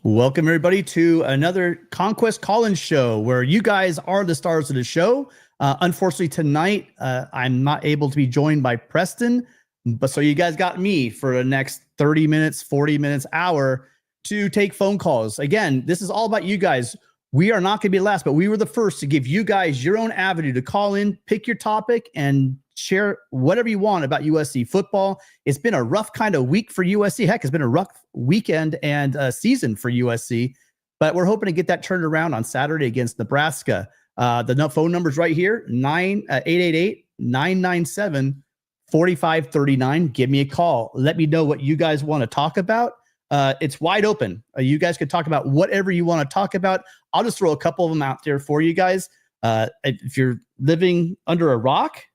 Welcome, everybody, to another Conquest call-in show where you guys are the stars of the show. Unfortunately, tonight, I'm not able to be joined by Preston, but so you guys got me for the next 30 minutes, 40 minutes, hour to take phone calls. Again, this is all about you guys. We are not going to be last, but we were the first to give you guys your own avenue to call in, pick your topic, and share whatever you want about USC football. It's been a rough kind of week for USC. Heck, it's been a rough weekend and season for USC, but we're hoping to get that turned around on Saturday against Nebraska. The phone number's right here, 888-997-4539. Give me a call. Let me know what you guys want to talk about. It's wide open. You guys can talk about whatever you want to talk about. I'll just throw a couple of them out there for you guys. If you're living under a rock,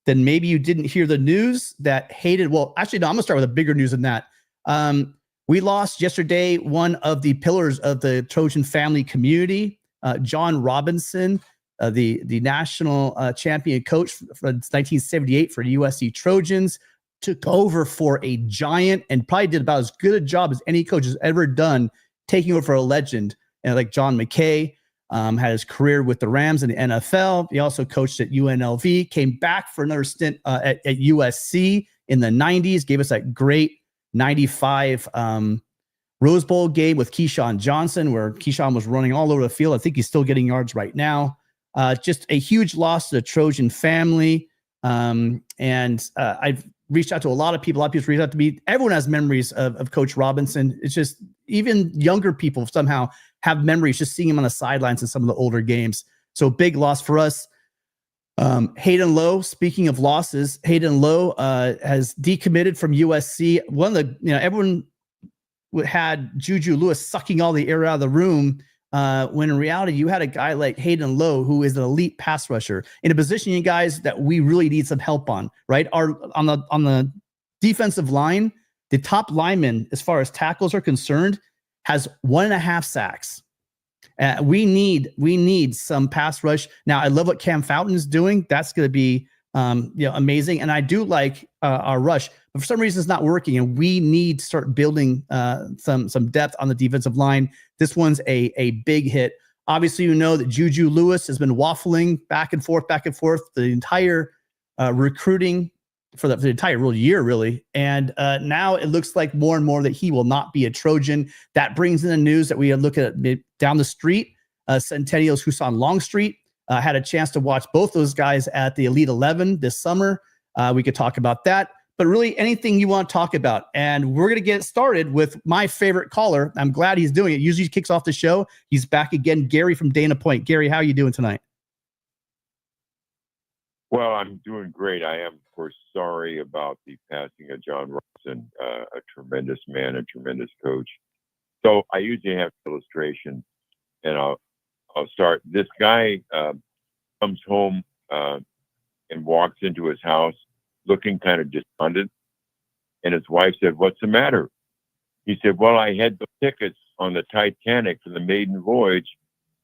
then maybe you didn't hear the news that Hayden. Well, actually, no, I'm going to start with a bigger news than that. We lost yesterday one of the pillars of the Trojan family community, John Robinson, the national champion coach from 1978 for the USC Trojans, took over for a giant and probably did about as good a job as any coach has ever done, taking over for a legend. And like John McKay, had his career with the Rams in the NFL. He also coached at UNLV, came back for another stint at USC in the 90s, gave us that great 95 Rose Bowl game with Keyshawn Johnson, where Keyshawn was running all over the field. I think he's still getting yards right now. Just a huge loss to the Trojan family. I've reached out to a lot of people. A lot of people reached out to me. Everyone has memories of Coach Robinson. It's just even younger people somehow have memories just seeing him on the sidelines in some of the older games. So big loss for us. Hayden Lowe, speaking of losses, Hayden Lowe has decommitted from USC. One of the, everyone had Juju Lewis sucking all the air out of the room, when in reality, you had a guy like Hayden Lowe, who is an elite pass rusher in a position, you guys, that we really need some help on, right? On the defensive line, the top lineman, as far as tackles are concerned, has 1.5 sacks. We need some pass rush. Now, I love what Cam Fountain is doing. That's going to be amazing. And I do like our rush, but for some reason it's not working. And we need to start building some depth on the defensive line. This one's a big hit. Obviously, you know that Juju Lewis has been waffling back and forth the entire recruiting for the entire year, really. And now it looks like more and more that he will not be a Trojan. That brings in the news that we look at down the street. Centennial's Husan Longstreet had a chance to watch both those guys at the Elite 11 this summer. We could talk about that, but really anything you want to talk about. And we're going to get started with my favorite caller. I'm glad he's doing it. Usually he kicks off the show. He's back again. Gary from Dana Point. Gary, how are you doing tonight? Well, I'm doing great. I am, of course, sorry about the passing of John Robinson, a tremendous man, a tremendous coach. So I usually have illustration, and I'll start. This guy comes home and walks into his house looking kind of despondent, and his wife said, "What's the matter?" He said, "Well, I had the tickets on the Titanic for the maiden voyage,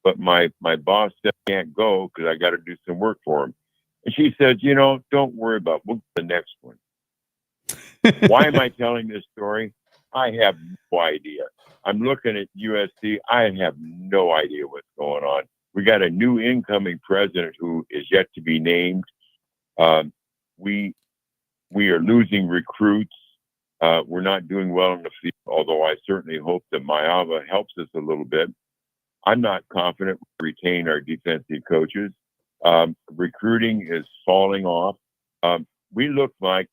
but my boss said I can't go because I got to do some work for him." And she said, "Don't worry about it. We'll get the next one." Why am I telling this story? I have no idea. I'm looking at USC. I have no idea what's going on. We got a new incoming president who is yet to be named. We are losing recruits. We're not doing well in the field, although I certainly hope that Maiava helps us a little bit. I'm not confident we retain our defensive coaches. Recruiting is falling off. We look like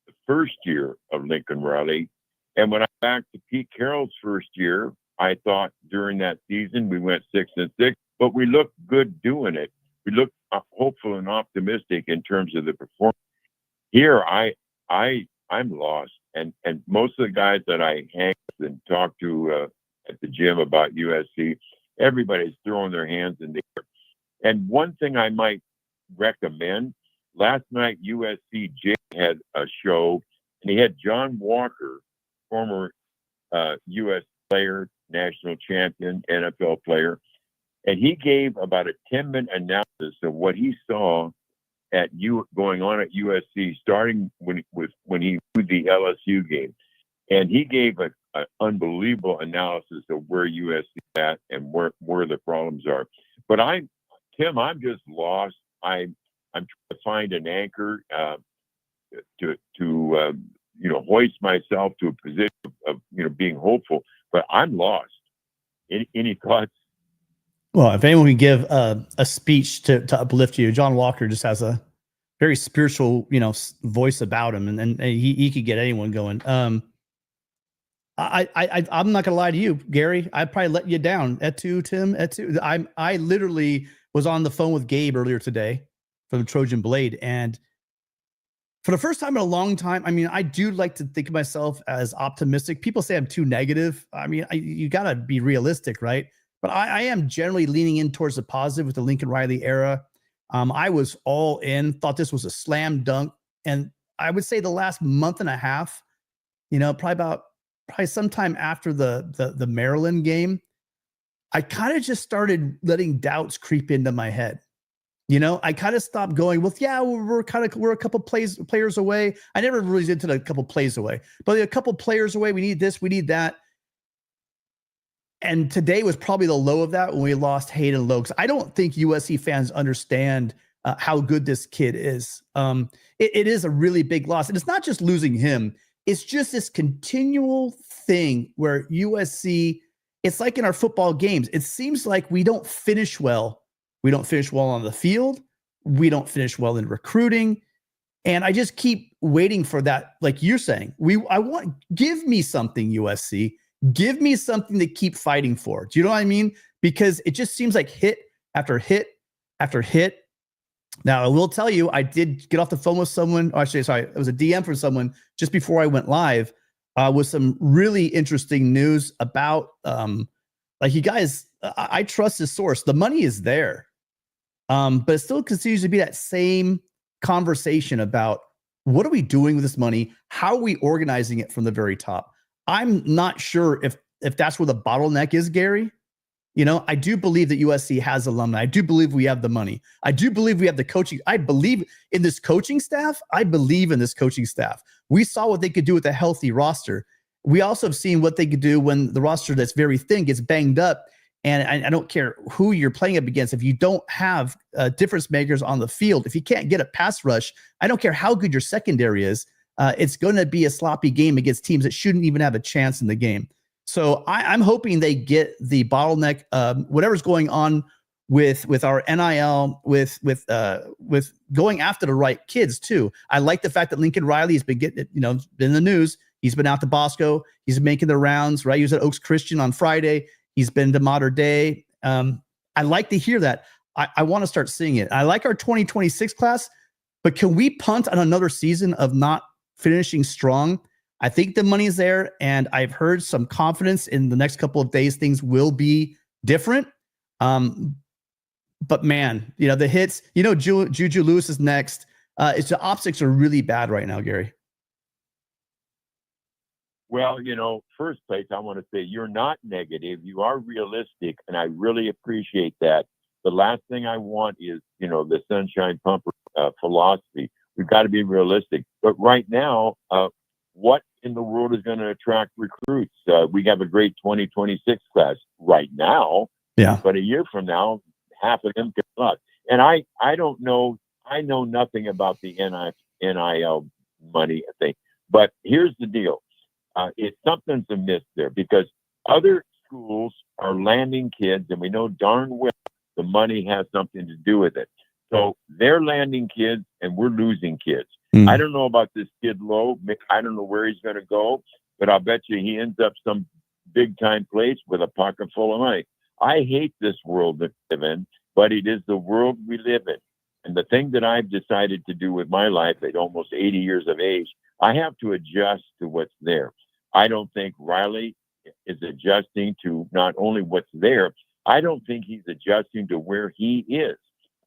the first year of Lincoln Riley. And when I back to Pete Carroll's first year, I thought during that season we went 6-6, but we looked good doing it. We looked hopeful and optimistic in terms of the performance. Here, I'm lost, and most of the guys that I hang with and talk to at the gym about USC, everybody's throwing their hands in the air. And one thing I might recommend, last night USC Jay had a show, and he had John Walker, former U.S. player, national champion, NFL player, and he gave about a 10-minute analysis of what he saw going on at USC, starting when he viewed the LSU game. And he gave a an unbelievable analysis of where USC is at and where the problems are. But Tim, I'm just lost. I'm trying to find an anchor to hoist myself to a position of being hopeful. But I'm lost. Any thoughts? Well, if anyone can give a speech to uplift you, John Walker just has a very spiritual, voice about him, and he could get anyone going. I'm not gonna lie to you, Gary. I'd probably let you down. Tim. I literally was on the phone with Gabe earlier today from Trojan Blade, and for the first time in a long time, I mean, I do like to think of myself as optimistic. People say I'm too negative. I mean, you gotta be realistic, right? But I am generally leaning in towards the positive with the Lincoln Riley era. I was all in, thought this was a slam dunk. And I would say the last month and a half, probably sometime after the Maryland game, I kind of just started letting doubts creep into my head. I kind of stopped going, well, yeah, we're a couple players away. I never really did to a couple plays away, but a couple players away. We need this, we need that. And today was probably the low of that when we lost Hayden Lowe. I don't think USC fans understand how good this kid is. It is a really big loss. And it's not just losing him. It's just this continual thing where USC, it's like in our football games. It seems like we don't finish well. We don't finish well on the field. We don't finish well in recruiting. And I just keep waiting for that. Like you're saying, give me something, USC. Give me something to keep fighting for. Do you know what I mean? Because it just seems like hit after hit after hit. Now, I will tell you, I did get off the phone with someone. Oh, actually, sorry, it was a DM from someone just before I went live with some really interesting news about, you guys, I trust this source. The money is there, but it still continues to be that same conversation about what are we doing with this money? How are we organizing it from the very top? I'm not sure if that's where the bottleneck is, Gary. I do believe that USC has alumni. I do believe we have the money. I do believe we have the coaching. I believe in this coaching staff. We saw what they could do with a healthy roster. We also have seen what they could do when the roster that's very thin gets banged up. And I don't care who you're playing up against. If you don't have difference makers on the field, if you can't get a pass rush, I don't care how good your secondary is. It's going to be a sloppy game against teams that shouldn't even have a chance in the game. So I'm hoping they get the bottleneck, whatever's going on with our NIL, with going after the right kids too. I like the fact that Lincoln Riley has been getting, been in the news. He's been out to Bosco. He's making the rounds, right? He was at Oaks Christian on Friday. He's been to Mater Dei. I like to hear that. I want to start seeing it. I like our 2026 class, but can we punt on another season of not finishing strong? I think the money is there, and I've heard some confidence in the next couple of days things will be different. But man, the hits, Juju Lewis is next. It's the optics are really bad right now, Gary. Well, first place, I want to say you're not negative. You are realistic, and I really appreciate that. The last thing I want is, the sunshine pumper philosophy. We've got to be realistic. But right now, what in the world is going to attract recruits? We have a great 2026 class right now. Yeah. But a year from now, half of them get lost. And I don't know. I know nothing about the NIL money thing. But here's the deal. Something's amiss there because other schools are landing kids, and we know darn well the money has something to do with it. So they're landing kids, and we're losing kids. I don't know about this kid Lowe. I don't know where he's going to go, but I'll bet you he ends up some big-time place with a pocket full of money. I hate this world that we live in, but it is the world we live in. And the thing that I've decided to do with my life at almost 80 years of age, I have to adjust to what's there. I don't think Riley is adjusting to not only what's there, I don't think he's adjusting to where he is.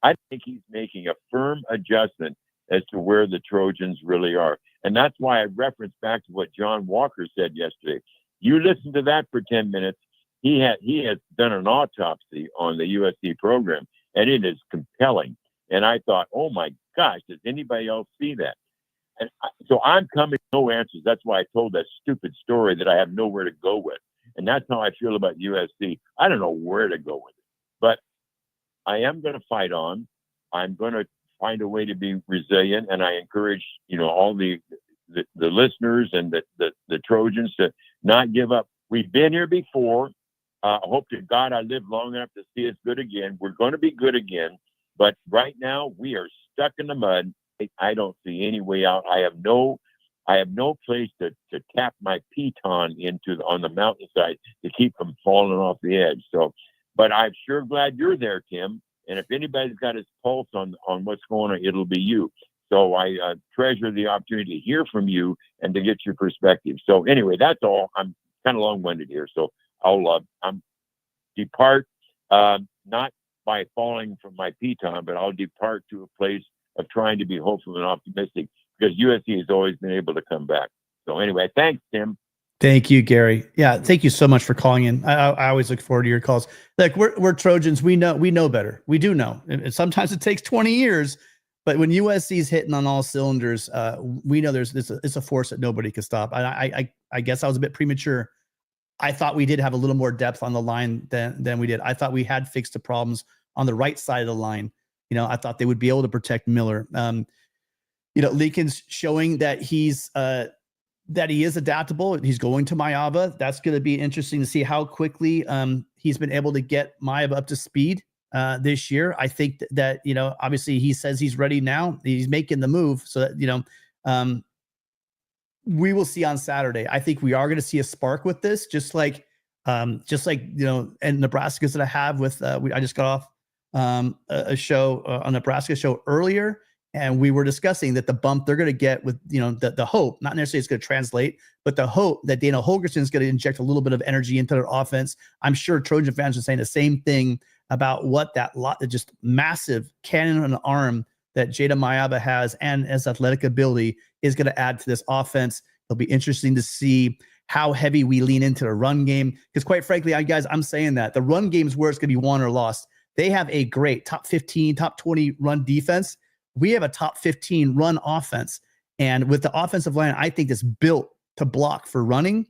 I think he's making a firm adjustment as to where the Trojans really are. And that's why I referenced back to what John Walker said yesterday. You listen to that for 10 minutes. He has done an autopsy on the USC program, and it is compelling. And I thought, oh my gosh, does anybody else see that? So I'm coming with no answers. That's why I told that stupid story that I have nowhere to go with. And that's how I feel about USC. I don't know where to go with it. But I am going to fight on. I'm going to find a way to be resilient. And I encourage, all the listeners and the Trojans to not give up. We've been here before. I hope to God I live long enough to see us good again. We're going to be good again. But right now we are stuck in the mud. I don't see any way out. I have no place to tap my piton on the mountainside to keep from falling off the edge. So, but I'm sure glad you're there, Tim. And if anybody's got his pulse on what's going on, it'll be you. So I treasure the opportunity to hear from you and to get your perspective. So anyway, that's all. I'm kind of long-winded here. So I'll depart, not by falling from my piton, but I'll depart to a place of trying to be hopeful and optimistic, because USC has always been able to come back. So anyway, thanks, Tim. Thank you, Gary. Yeah, thank you so much for calling in. I always look forward to your calls. Like we're Trojans. We know better. We do know. And sometimes it takes 20 years, but when USC is hitting on all cylinders, we know it's a force that nobody can stop. I guess I was a bit premature. I thought we did have a little more depth on the line than we did. I thought we had fixed the problems on the right side of the line. I thought they would be able to protect Miller. Lincoln's showing that he is adaptable. He's going to Maiava. That's going to be interesting to see how quickly he's been able to get Maiava up to speed this year. I think that obviously he says he's ready now. He's making the move, so that we will see on Saturday. I think we are going to see a spark with this, just like and Nebraska's that I have with. I just got off a show, a Nebraska show earlier, and we were discussing that the bump they're going to get with the hope, not necessarily it's going to translate, but the hope that Dana Holgorsen is going to inject a little bit of energy into their offense. I'm sure Trojan fans are saying the same thing about what that just massive cannon and arm that Jayden Maiava has and his athletic ability is going to add to this offense. It'll be interesting to see how heavy we lean into the run game, because quite frankly, I'm saying that the run game is where it's going to be won or lost. They have a great top 15, top 20 run defense. We have a top 15 run offense. And with the offensive line, I think it's built to block for running.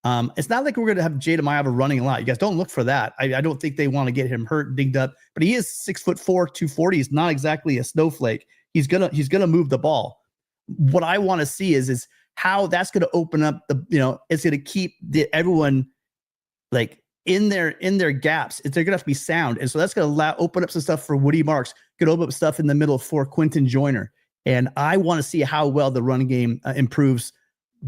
It's not like we're going to have Jayden Maiava running a lot. You guys don't look for that. I don't think they want to get him hurt, dinged up, but he is 6'4", 240. He's not exactly a snowflake. He's gonna move the ball. What I want to see is how that's going to open up it's going to keep everyone like in their gaps. They're going to have to be sound. And so that's going to open up some stuff for Woody Marks, could open up stuff in the middle for Quentin Joyner. And I want to see how well the run game improves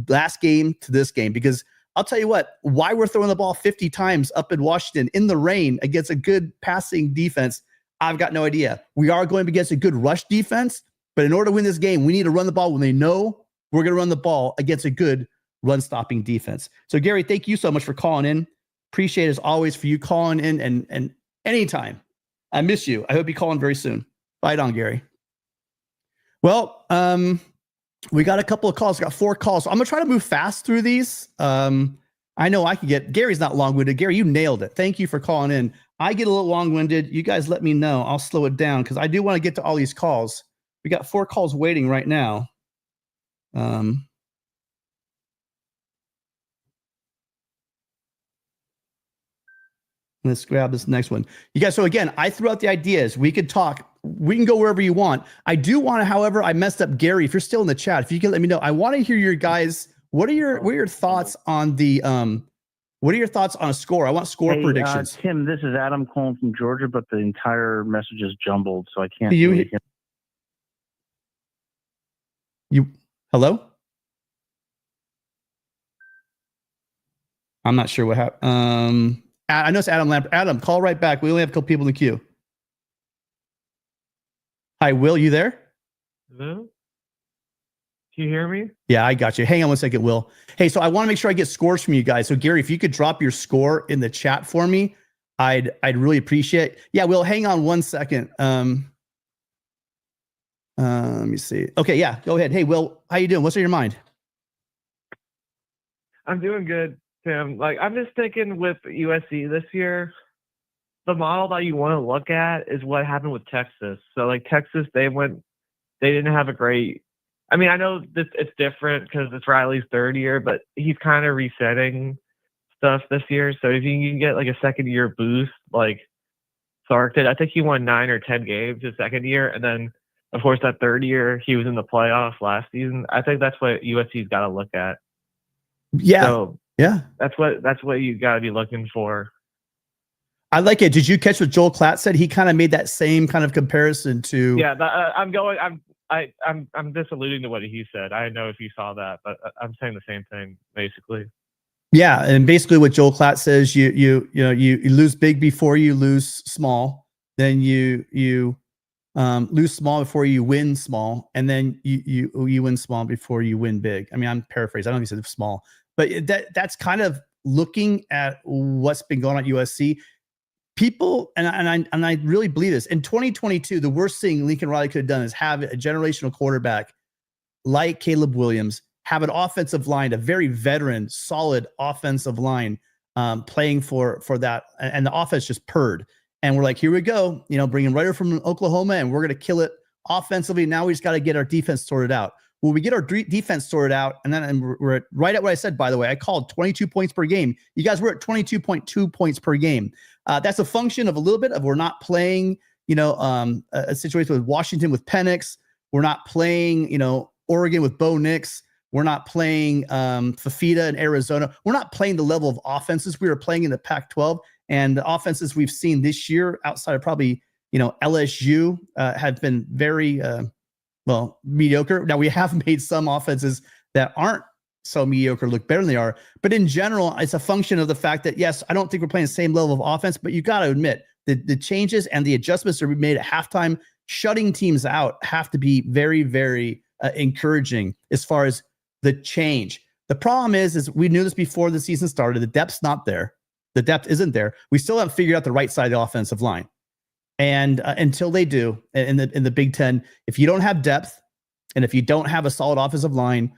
last game to this game, because I'll tell you why we're throwing the ball 50 times up in Washington in the rain against a good passing defense, I've got no idea. We are going against a good rush defense, but in order to win this game, we need to run the ball when they know we're going to run the ball against a good run-stopping defense. So, Gary, thank you so much for calling in. Appreciate it, as always, for you calling in and anytime. I miss you. I hope you call in very soon. Fight on, Gary. Well, we got a couple of calls. We got 4 calls. So I'm going to try to move fast through these. I know I could get – Gary's not long-winded. Gary, you nailed it. Thank you for calling in. I get a little long-winded. You guys let me know. I'll slow it down because I do want to get to all these calls. We got 4 calls waiting right now. Let's grab this next one. You guys, so again, I threw out the ideas. We could talk. We can go wherever you want. I do want to, however, I messed up Gary. If you're still in the chat, if you can let me know. I want to hear your guys. What are your thoughts on the what are your thoughts on a score? I want score predictions. Tim, this is Adam calling from Georgia, but the entire message is jumbled, so I can't Hello? I'm not sure what happened. I know it's Adam Lamp. Adam, call right back. We only have a couple people in the queue. Hi, Will, you there? Hello? Can you hear me? Yeah, I got you. Hang on one second, Will. Hey, so I want to make sure I get scores from you guys. So, Gary, if you could drop your score in the chat for me, I'd really appreciate it. Yeah, Will, hang on one second. Let me see. Okay, yeah, go ahead. Hey, Will, how you doing? What's on your mind? I'm doing good, Tim. I'm just thinking with USC this year, the model that you want to look at is what happened with Texas. So, Texas, they didn't have a great I mean, I know it's different because it's Riley's third year, but he's kind of resetting stuff this year. So if you can get like a second year boost, like Sark did, I think he won 9 or 10 games his second year, and then of course that third year he was in the playoffs last season. I think that's what USC's got to look at. Yeah, so yeah, that's what you got to be looking for. I like it. Did you catch what Joel Klatt said? He kind of made that same kind of comparison to. Yeah, I'm disalluding to what he said. I don't know if you saw that, but I'm saying the same thing basically. Yeah, and basically what Joel Klatt says, you lose big before you lose small, then you lose small before you win small, and then you win small before you win big. I mean, I'm paraphrasing. I don't know if he said small, but that's kind of looking at what's been going on at USC. People, and I really believe this, in 2022, the worst thing Lincoln Riley could have done is have a generational quarterback like Caleb Williams, have an offensive line, a very veteran, solid offensive line, playing for that, and the offense just purred. And we're like, here we go, bringing right from Oklahoma, and we're going to kill it offensively. Now we just got to get our defense sorted out. Well, we get our defense sorted out, and we're right at what I said, by the way. I called 22 points per game. You guys were at 22.2 points per game. That's a function of a little bit of we're not playing, a situation with Washington with Penix. We're not playing, Oregon with Bo Nix. We're not playing Fafita in Arizona. We're not playing the level of offenses we were playing in the Pac-12. And the offenses we've seen this year outside of probably, LSU have been very, mediocre. Now, we have made some offenses that aren't so mediocre look better than they are. But in general, it's a function of the fact that, yes, I don't think we're playing the same level of offense, but you got to admit the changes and the adjustments that we made at halftime, shutting teams out, have to be very, very encouraging as far as the change. The problem is we knew this before the season started. The depth's not there. The depth isn't there. We still haven't figured out the right side of the offensive line. And until they do in the Big Ten, if you don't have depth and if you don't have a solid offensive line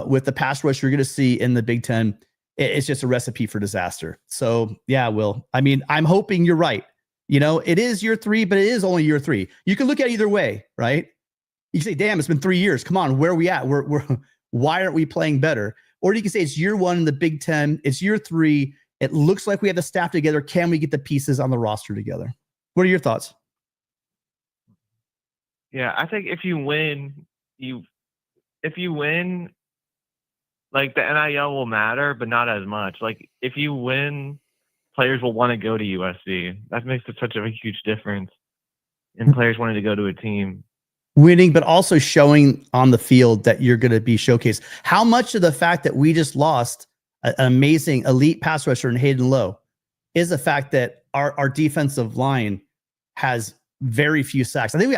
with the pass rush you're going to see in the Big Ten, it's just a recipe for disaster. So, yeah, Will, I mean, I'm hoping you're right. It is year 3, but it is only year 3. You can look at it either way, right? You can say, damn, it's been 3 years. Come on, where are we at? Why aren't we playing better? Or you can say it's year 1 in the Big Ten. It's year 3. It looks like we have the staff together. Can we get the pieces on the roster together? What are your thoughts? Yeah, I think if you win, like the NIL will matter, but not as much. Like if you win, players will want to go to USC. That makes such a huge difference in players wanting to go to a team. Winning, but also showing on the field that you're going to be showcased. How much of the fact that we just lost an amazing elite pass rusher in Hayden Lowe is the fact that our defensive line has very few sacks. I think we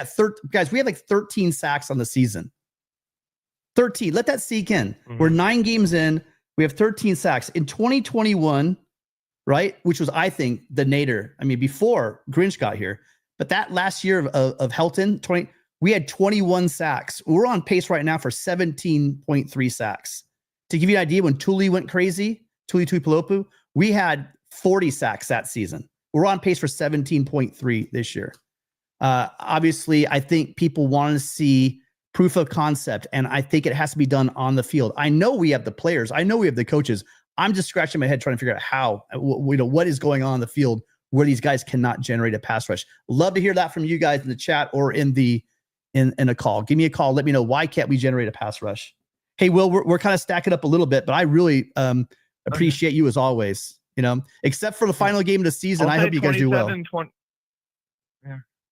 got we have like 13 sacks on the season. 13. Let that sink in. Mm-hmm. We're 9 games in. We have 13 sacks in 2021, right? Which was, I think, the nadir. I mean, before Grinch got here, but that last year of Helton, we had 21 sacks. We're on pace right now for 17.3 sacks. To give you an idea, when Tuli went crazy, Tuli Tuipulotu, we had 40 sacks that season. We're on pace for 17.3 this year. Obviously, I think people want to see proof of concept, and I think it has to be done on the field. I know we have the players. I know we have the coaches. I'm just scratching my head trying to figure out how, what is going on the field where these guys cannot generate a pass rush. Love to hear that from you guys in the chat or in a call. Give me a call. Let me know, why can't we generate a pass rush? Hey, Will, we're kind of stacking up a little bit, but I really appreciate you as always. Except for the final game of the season, I hope you guys do well.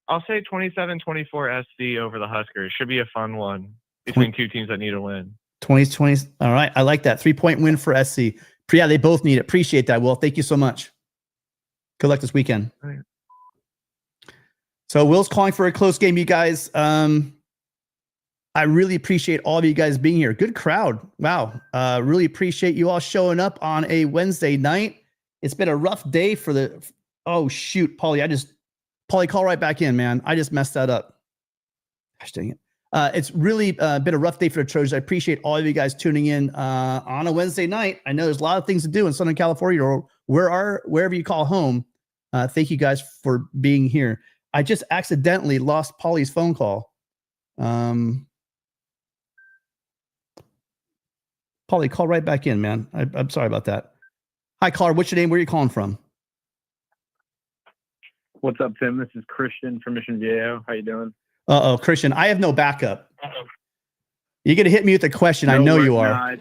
I'll say 27-24 SC over the Huskers. Should be a fun one between two teams that need a win. 20. All right. I like that. 3-point win for SC. Yeah, they both need it. Appreciate that, Will. Thank you so much. Good luck this weekend. Right. So Will's calling for a close game, you guys. I really appreciate all of you guys being here. Good crowd. Wow. Really appreciate you all showing up on a Wednesday night. It's been a rough day for the... Oh, shoot, Paulie. Paulie, call right back in, man. I just messed that up. Gosh dang it. It's really been a rough day for the Trojans. I appreciate all of you guys tuning in on a Wednesday night. I know there's a lot of things to do in Southern California or wherever you call home. Thank you guys for being here. I just accidentally lost Paulie's phone call. Paulie, call right back in, man. I'm sorry about that. Hi, caller. What's your name? Where are you calling from? What's up, Tim? This is Christian from Mission Viejo. How you doing? Uh-oh, Christian, I have no backup. You're going to hit me with a question. I know you are.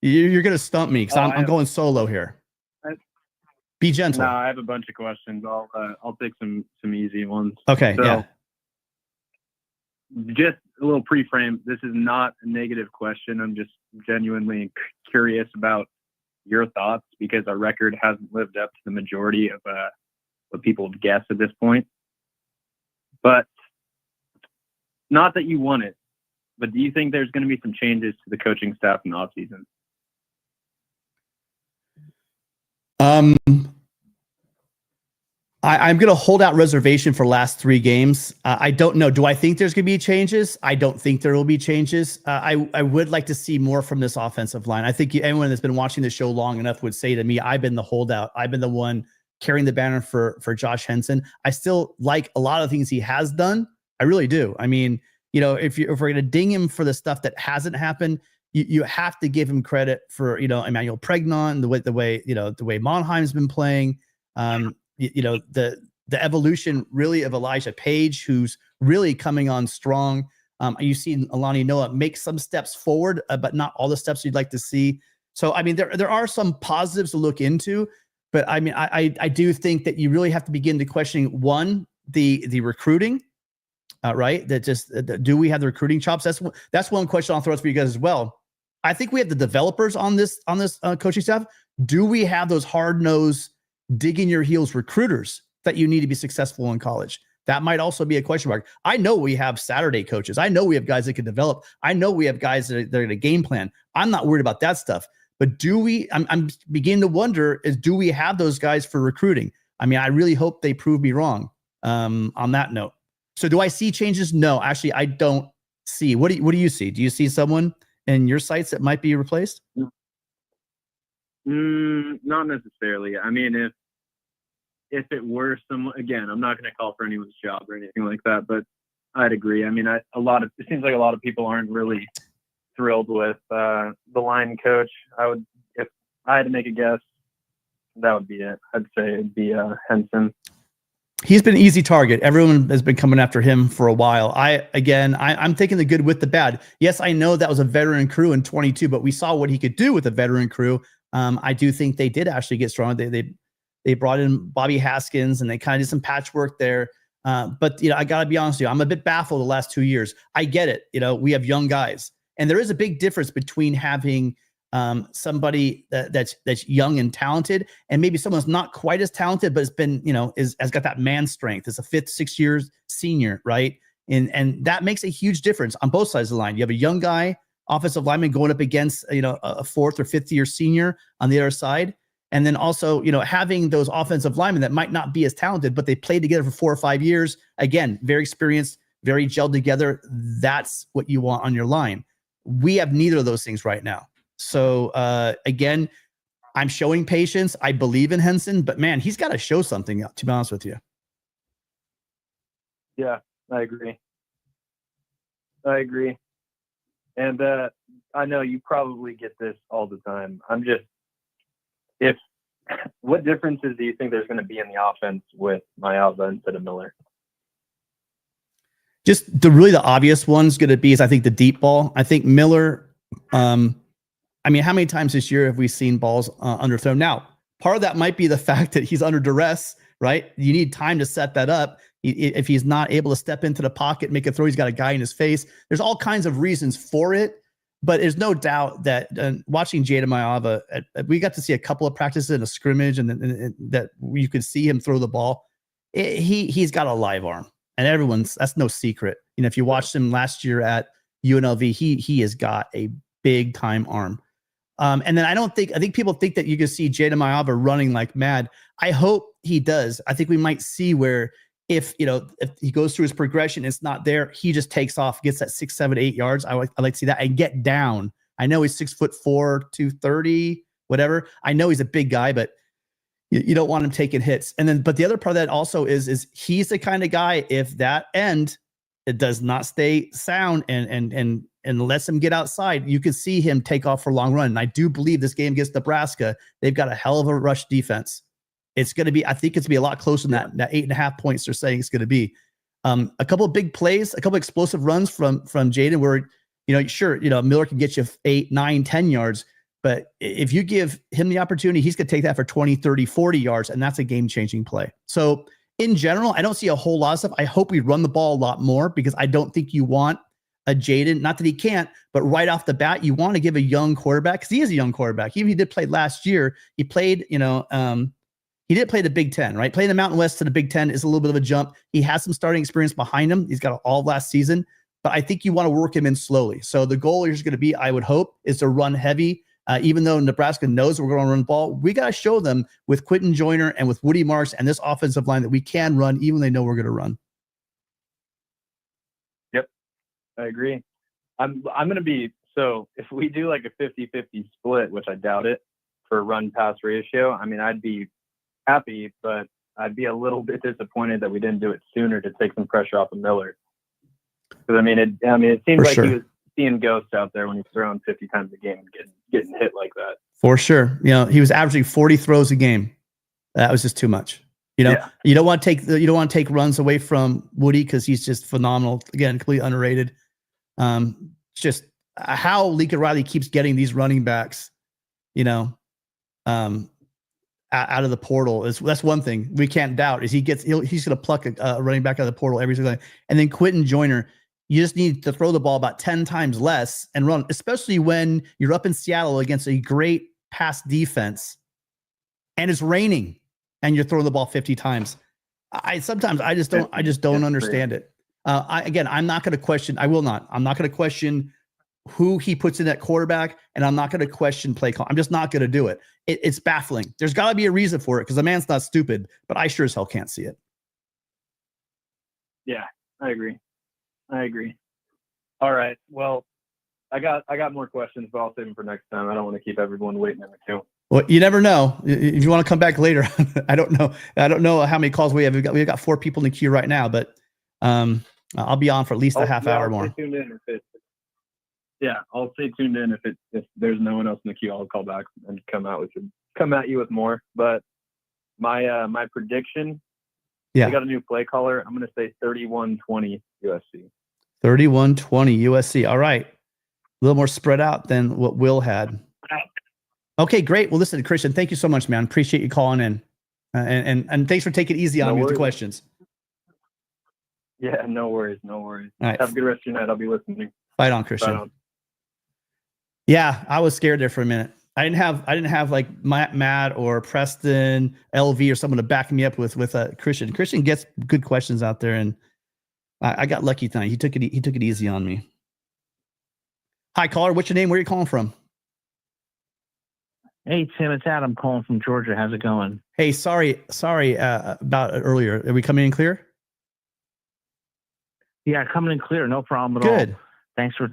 You're going to stump me because I'm going solo here. Be gentle. No, I have a bunch of questions. I'll take some easy ones. Okay, So, yeah. Just a little pre-frame. This is not a negative question. I'm just genuinely curious about your thoughts because our record hasn't lived up to the majority of what people have guessed at this point. But not that you want it, but do you think there's going to be some changes to the coaching staff in the offseason? I'm going to hold out reservation for last 3 games. I don't know. Do I think there's going to be changes? I don't think there will be changes. I would like to see more from this offensive line. I think anyone that's been watching the show long enough would say to me, I've been the holdout. I've been the one carrying the banner for Josh Henson. I still like a lot of things he has done. I really do. I mean, if we're going to ding him for the stuff that hasn't happened, you have to give him credit for, Emmanuel Pregnon, the way Monheim's been playing. The evolution really of Elijah Page, who's really coming on strong. You've seen Alani Noah make some steps forward, but not all the steps you'd like to see. So, I mean, there are some positives to look into, but I mean, I do think that you really have to begin to questioning the recruiting, right? Do we have the recruiting chops? That's one question I'll throw out for you guys as well. I think we have the developers on this coaching staff. Do we have those hard-nosed, digging your heels recruiters that you need to be successful in college? That might also be a question mark. I know we have Saturday coaches. I know we have guys that can develop. I know we have guys that are going to game plan. I'm not worried about that stuff. But I'm beginning to wonder do we have those guys for recruiting? I mean, I really hope they prove me wrong on that note. So do I see changes? No, actually, I don't see. What do you see? Do you see someone in your sights that might be replaced? Not necessarily. I mean, if it were someone, again, I'm not going to call for anyone's job or anything like that, but I'd agree. I mean, it seems like a lot of people aren't really thrilled with the line coach. If I had to make a guess, that would be it. I'd say it'd be Henson. He's been an easy target. Everyone has been coming after him for a while. I'm taking the good with the bad. Yes, I know that was a veteran crew in 22, but we saw what he could do with a veteran crew. I do think they did actually get strong. They brought in Bobby Haskins and they kind of did some patchwork there. But I got to be honest with you, I'm a bit baffled the last 2 years. I get it. we have young guys, and there is a big difference between having somebody that's young and talented, and maybe someone's not quite as talented, but has been, has got that man strength. It's a 5th, 6 years senior, right? And that makes a huge difference on both sides of the line. You have a young guy, offensive lineman, going up against a 4th or 5th year senior on the other side. And then also, having those offensive linemen that might not be as talented, but they played together for 4 or 5 years. Again, very experienced, very gelled together. That's what you want on your line. We have neither of those things right now. So again, I'm showing patience. I believe in Henson, but man, he's got to show something, to be honest with you. Yeah, I agree. And I know you probably get this all the time. What differences do you think there's going to be in the offense with Maiava instead of Miller? Just the obvious one's going to be is I think the deep ball. I think Miller, I mean, how many times this year have we seen balls underthrown? Now, part of that might be the fact that he's under duress, right? You need time to set that up. If he's not able to step into the pocket, make a throw, he's got a guy in his face. There's all kinds of reasons for it. But there's no doubt that watching Jayden Maiava, we got to see a couple of practices in a scrimmage, and that you could see him throw the ball. He's got a live arm, and that's no secret. If you watched him last year at UNLV, he has got a big time arm. And then I think people think that you can see Jayden Maiava running like mad. I hope he does. I think we might see where if he goes through his progression, it's not there, he just takes off, gets that 6, 7, 8 yards. I like to see that and get down. I know he's 6'4", 230, whatever. I know he's a big guy, but you don't want him taking hits. And then, but the other part of that also is he's the kind of guy, if that end, it does not stay sound and and lets him get outside, you can see him take off for a long run. And I do believe this game against Nebraska, they've got a hell of a rush defense. It's going to be, I think it's going to be a lot closer than that 8.5 points they're saying it's going to be. A couple of big plays, a couple of explosive runs from Jayden where, sure, Miller can get you 8, 9, 10 yards, but if you give him the opportunity, he's going to take that for 20, 30, 40 yards, and that's a game-changing play. So in general, I don't see a whole lot of stuff. I hope we run the ball a lot more because I don't think you want a Jayden, not that he can't, but right off the bat, you want to give a young quarterback, because he is a young quarterback. Even he did play last year. He played, he did play the Big Ten, right? Playing the Mountain West to the Big Ten is a little bit of a jump. He has some starting experience behind him. He's got all of last season, but I think you want to work him in slowly. So the goal is going to be, I would hope, is to run heavy. Even though Nebraska knows we're going to run the ball, we got to show them with Quentin Joyner and with Woody Marks and this offensive line that we can run, even when they know we're going to run. Yep, I agree. I'm going to be, so if we do like a 50-50 split, which I doubt it, for run-pass ratio, I mean, I'd be happy, but I'd be a little bit disappointed that we didn't do it sooner to take some pressure off of Miller. Because it seems like he was seeing ghosts out there when he's throwing 50 times a game and getting hit like that. For sure. He was averaging 40 throws a game. That was just too much. You don't want to take runs away from Woody because he's just phenomenal. Again, completely underrated. Just how Lincoln Riley keeps getting these running backs, out of the portal that's one thing we can't doubt is he's going to pluck a running back out of the portal every single day. And then Quentin Joyner, you just need to throw the ball about 10 times less and run, especially when you're up in Seattle against a great pass defense and it's raining and you're throwing the ball 50 times. I just don't understand it. I'm not going to question. I'm not going to question who he puts in that quarterback, and I'm not going to question play call. I'm just not going to do it. It's baffling. There's got to be a reason for it because the man's not stupid, but I sure as hell can't see it. Yeah, I agree. All right. Well, I got more questions, but I'll save them for next time. I don't want to keep everyone waiting in the queue. Well, you never know. If you want to come back later, I don't know how many calls we have. We've got 4 people in the queue right now, but I'll be on for at least a half hour more. Stay tuned in I'll stay tuned in if there's no one else in the queue. I'll call back and come at you with more. But my prediction. Yeah. We got a new play caller. I'm going to say 31-20 USC. 31-20 USC. All right. A little more spread out than what Will had. Okay, great. Well, listen, Christian, thank you so much, man. Appreciate you calling in. And thanks for taking it easy on me with the questions. Yeah, no worries. All right. Have a good rest of your night. I'll be listening. Fight on, Christian. Fight on. Yeah, I was scared there for a minute. I didn't have like Matt or Preston, LV, or someone to back me up with Christian. Christian gets good questions out there, and I got lucky tonight. He took it easy on me. Hi, caller. What's your name? Where are you calling from? Hey, Tim. It's Adam calling from Georgia. How's it going? Hey, sorry about it earlier. Are we coming in clear? Yeah, coming in clear. No problem at all. Good. Thanks for.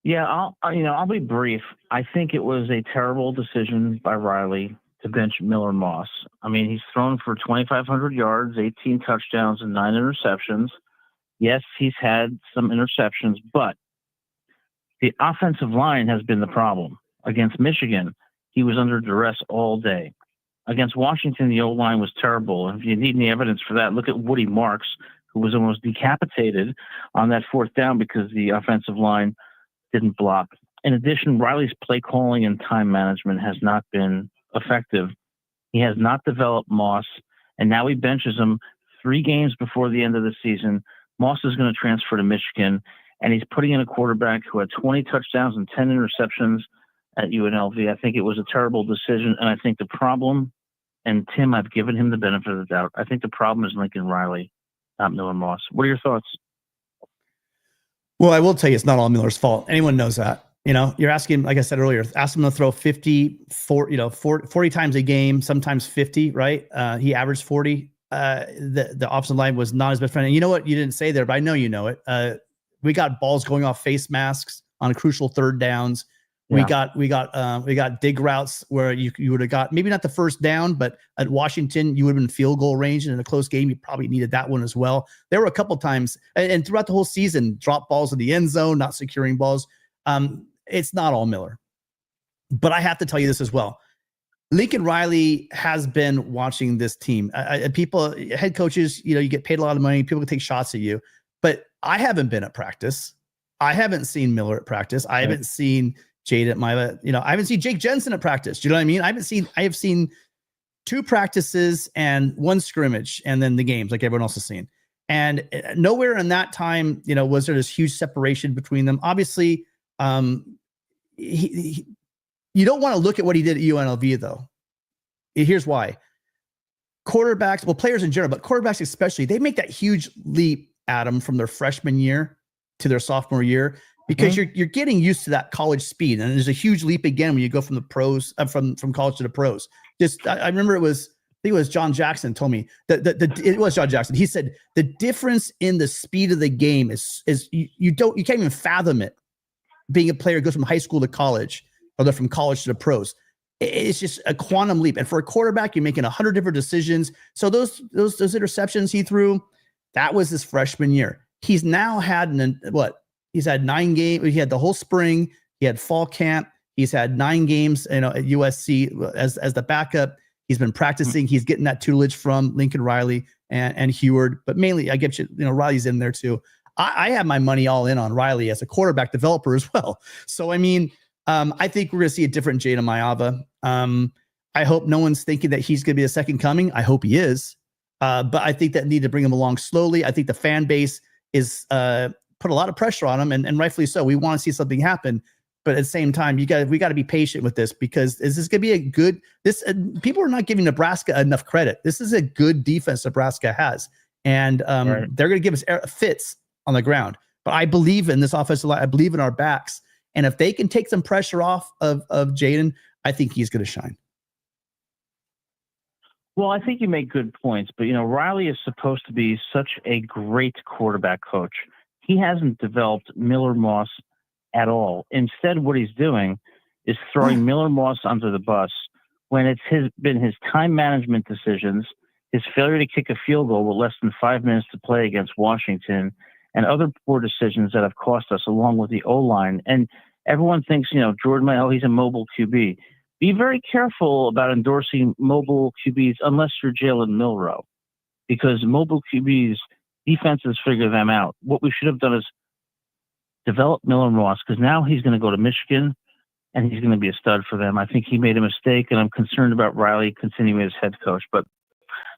Yeah, I'll be brief. I think it was a terrible decision by Riley to bench Miller Moss. I mean, he's thrown for 2,500 yards, 18 touchdowns, and 9 interceptions. Yes, he's had some interceptions, but the offensive line has been the problem. Against Michigan, he was under duress all day. Against Washington, the O-line was terrible. And if you need any evidence for that, look at Woody Marks, who was almost decapitated on that 4th down because the offensive line didn't block. In addition, Riley's play calling and time management has not been effective. He has not developed Moss, and now he benches him 3 games before the end of the season. Moss is going to transfer to Michigan, and he's putting in a quarterback who had 20 touchdowns and 10 interceptions at UNLV. I think it was a terrible decision, and I think the problem, and Tim, I've given him the benefit of the doubt, I think the problem is Lincoln Riley, not Miller Moss. What are your thoughts? Well, I will tell you, it's not all Miller's fault. Anyone knows that. You're asking, like I said earlier, ask him to throw 40 times a game, sometimes 50, right? He averaged 40. The offensive line was not his best friend. And you know what? You didn't say there, but I know you know it. We got balls going off face masks on crucial 3rd downs. We Yeah. got dig routes where you would have got maybe not the first down, but at Washington you would have been field goal range, and in a close game you probably needed that one as well. There were a couple times, and throughout the whole season, drop balls in the end zone, not securing balls. It's not all Miller, but I have to tell you this as well. Lincoln Riley has been watching this team. People, head coaches, you get paid a lot of money. People can take shots at you, but I haven't been at practice. I haven't seen Miller at practice. I haven't seen Jayden Maiava. I haven't seen Jake Jensen at practice. Do you know what I mean? I have seen 2 practices and 1 scrimmage, and then the games like everyone else has seen. And nowhere in that time, was there this huge separation between them. Obviously, you don't want to look at what he did at UNLV, though. Here's why. Quarterbacks, well, players in general, but quarterbacks especially, they make that huge leap, Adam, from their freshman year to their sophomore year, because you're getting used to that college speed. And there's a huge leap again when you go from the pros, from college to the pros. I remember I think it was John Jackson told me that it was John Jackson. He said the difference in the speed of the game is you can't even fathom it. Being a player goes from high school to college, or they're from college to the pros. It's just a quantum leap. And for a quarterback, you're making 100 different decisions. So those interceptions he threw, that was his freshman year. He's now had he's had 9 games. He had the whole spring. He had fall camp. He's had 9 games, at USC as the backup. He's been practicing. He's getting that tutelage from Lincoln Riley and Heward, but mainly I get Riley's in there too. I have my money all in on Riley as a quarterback developer as well. So, I think we're going to see a different Jayden Maiava. I hope no one's thinking that he's going to be a second coming. I hope he is. But I think that need to bring him along slowly. I think the fan base is put a lot of pressure on him, and rightfully so. We want to see something happen. But at the same time, we got to be patient with this, because is this going to be a good, people are not giving Nebraska enough credit. This is a good defense Nebraska has. And they're going to give us fits on the ground. But I believe in this offensive line. I believe in our backs. And if they can take some pressure off of Jayden, I think he's going to shine. Well, I think you make good points, but Riley is supposed to be such a great quarterback coach. He hasn't developed Miller Moss at all. Instead, what he's doing is throwing Miller Moss under the bus when it's been his time management decisions, his failure to kick a field goal with less than 5 minutes to play against Washington, and other poor decisions that have cost us, along with the O-line. And everyone thinks, Jordan Maiava, he's a mobile QB. Be very careful about endorsing mobile QBs unless you're Jalen Milroe, because mobile QBs, defenses figure them out. What we should have done is develop Miller Moss, because now he's going to go to Michigan and he's going to be a stud for them. I think he made a mistake, and I'm concerned about Riley continuing as head coach. But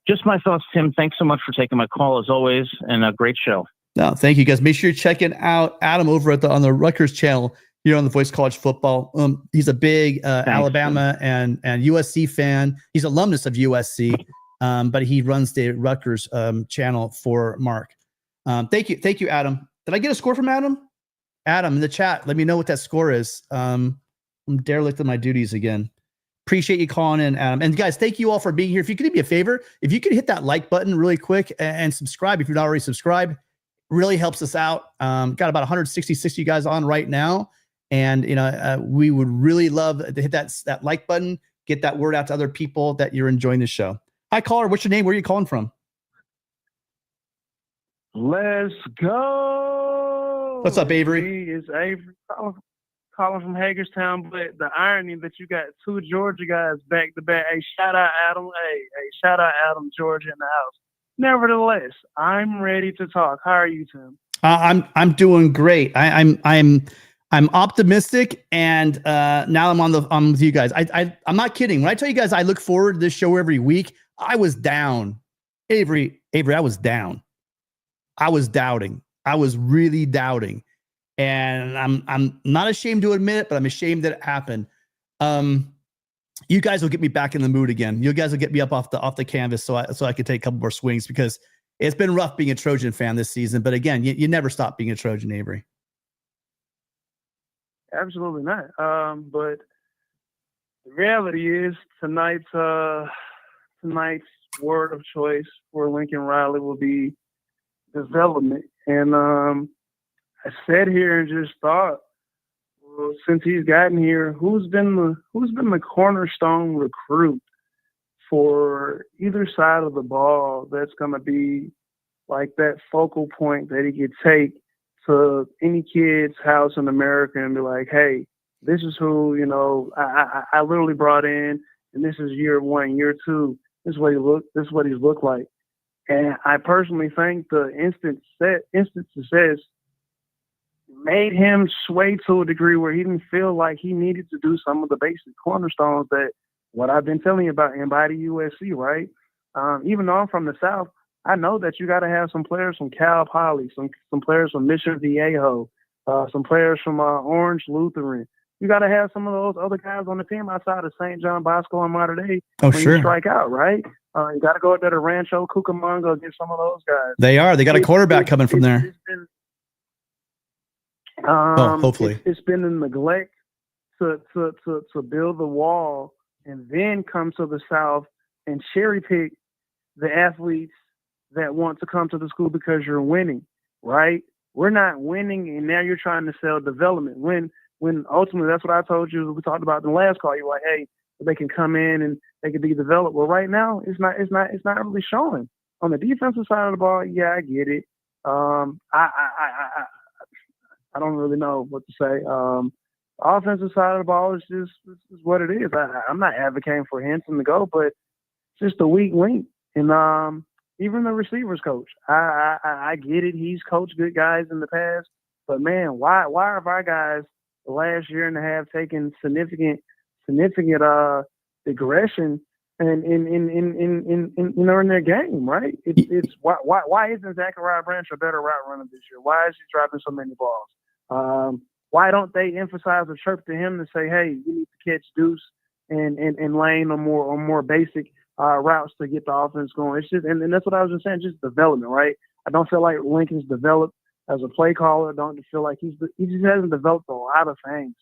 just my thoughts, Tim. Thanks so much for taking my call, as always, and a great show. No, thank you, guys. Make sure you're checking out Adam over on the Rutgers channel here on the Voice College Football. He's a big Alabama and USC fan. He's alumnus of USC, but he runs the Rutgers channel for Mark. Thank you, Adam. Did I get a score from Adam? Adam, in the chat, let me know what that score is. I'm derelict in my duties again. Appreciate you calling in, Adam. And guys, thank you all for being here. If you could do me a favor, if you could hit that like button really quick and subscribe if you're not already subscribed, really helps us out. Got about 166 you guys on right now. And, we would really love to hit that like button, get that word out to other people that you're enjoying the show. Hi, caller. What's your name? Where are you calling from? Let's go. What's up, Avery? It's Avery calling from Hagerstown. But the irony that you got 2 Georgia guys back to back. Hey, shout out Adam. Hey, shout out Adam, Georgia in the house. Nevertheless, I'm ready to talk. How are you, Tim? I'm doing great. I'm optimistic, and now I'm with you guys. I'm not kidding. When I tell you guys I look forward to this show every week, I was down. Avery, I was down. I was doubting. I was really doubting. And I'm not ashamed to admit it, but I'm ashamed that it happened. You guys will get me back in the mood again. You guys will get me up off the canvas so I can take a couple more swings, because it's been rough being a Trojan fan this season. But again, you never stop being a Trojan, Avery. Absolutely not. But the reality is tonight's word of choice for Lincoln Riley will be development. And I sat here and just thought, since he's gotten here, who's been the cornerstone recruit for either side of the ball that's going to be like that focal point that he could take to any kid's house in America and be like, hey, this is who, I literally brought in, and this is year 1, year 2. This is what he's looked like. And I personally think the instant success made him sway to a degree where he didn't feel like he needed to do some of the basic cornerstones that what I've been telling you about embody USC, right? Even though I'm from the South, I know that you got to have some players from Cal Poly, some players from Mission Viejo, some players from Orange Lutheran. You got to have some of those other guys on the team outside of St. John Bosco and Mater Dei when you strike out, right? You got to go up there to Rancho Cucamonga, get some of those guys. They got a quarterback coming from there. Hopefully. It's been a neglect to build the wall and then come to the South and cherry pick the athletes that want to come to the school because you're winning, right? We're not winning, and now you're trying to sell development. When ultimately, that's what I told you. We talked about in the last call. You're like, hey, they can come in and they can be developed. Well, right now, it's not really showing. On the defensive side of the ball, yeah, I get it. I don't really know what to say. Offensive side of the ball is just is what it is. I'm not advocating for Henson to go, but it's just a weak link. And even the receivers coach, I get it. He's coached good guys in the past, but man, why have our guys the last year and a half taken significant digression in their game, right? It's why isn't Zachariah Branch a better route runner this year? Why is he dropping so many balls? Why don't they emphasize or chirp to him to say, hey, you need to catch deuce and lane or more basic routes to get the offense going? It's just and that's what I was just saying, just development, right? I don't feel like Lincoln's developed as a play caller. I don't feel like he just hasn't developed a lot of things,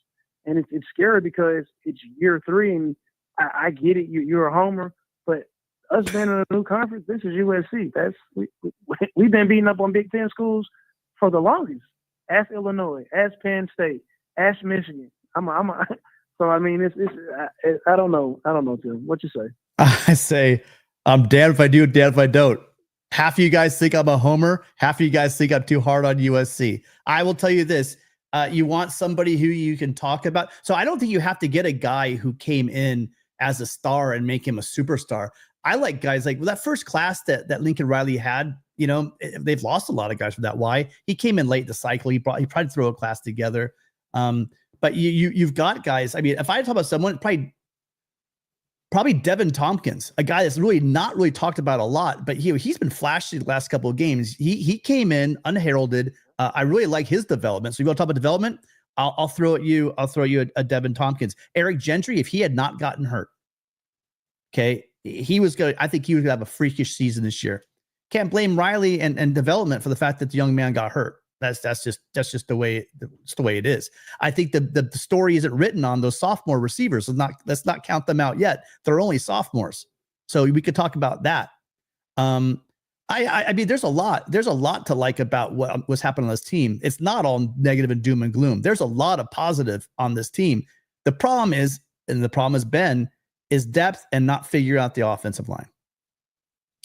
and it's scary because it's year 3 and I get it. You're a homer, but us being in a new conference, this is USC. We've been beating up on Big Ten schools for the longest. Ask Illinois, ask Penn State, ask Michigan. So I mean, I don't know, Tim. What you say? I say, I'm damned if I do, damned if I don't. Half of you guys think I'm a homer. Half of you guys think I'm too hard on USC. I will tell you this. You want somebody who you can talk about. So I don't think you have to get a guy who came in as a star and make him a superstar. I like guys like that first class that Lincoln Riley had. They've lost a lot of guys from that. Why? He came in late in the cycle. He tried to throw a class together. But you've got guys. I mean, if I talk about someone, probably Devin Tompkins, a guy that's really not really talked about a lot, but he's been flashy the last couple of games. He came in unheralded. I really like his development. So you want to talk about development? I'll throw at you. I'll throw you a Devin Tompkins. Eric Gentry, if he had not gotten hurt, okay, I think he was gonna have a freakish season this year. Can't blame Riley and development for the fact that the young man got hurt. That's just the way it is. I think the story isn't written on those sophomore receivers. Let's not count them out yet. They're only sophomores, so we could talk about that. I mean, there's a lot to like about what's happening on this team. It's not all negative and doom and gloom. There's a lot of positive on this team. The problem has been depth and not figure out the offensive line.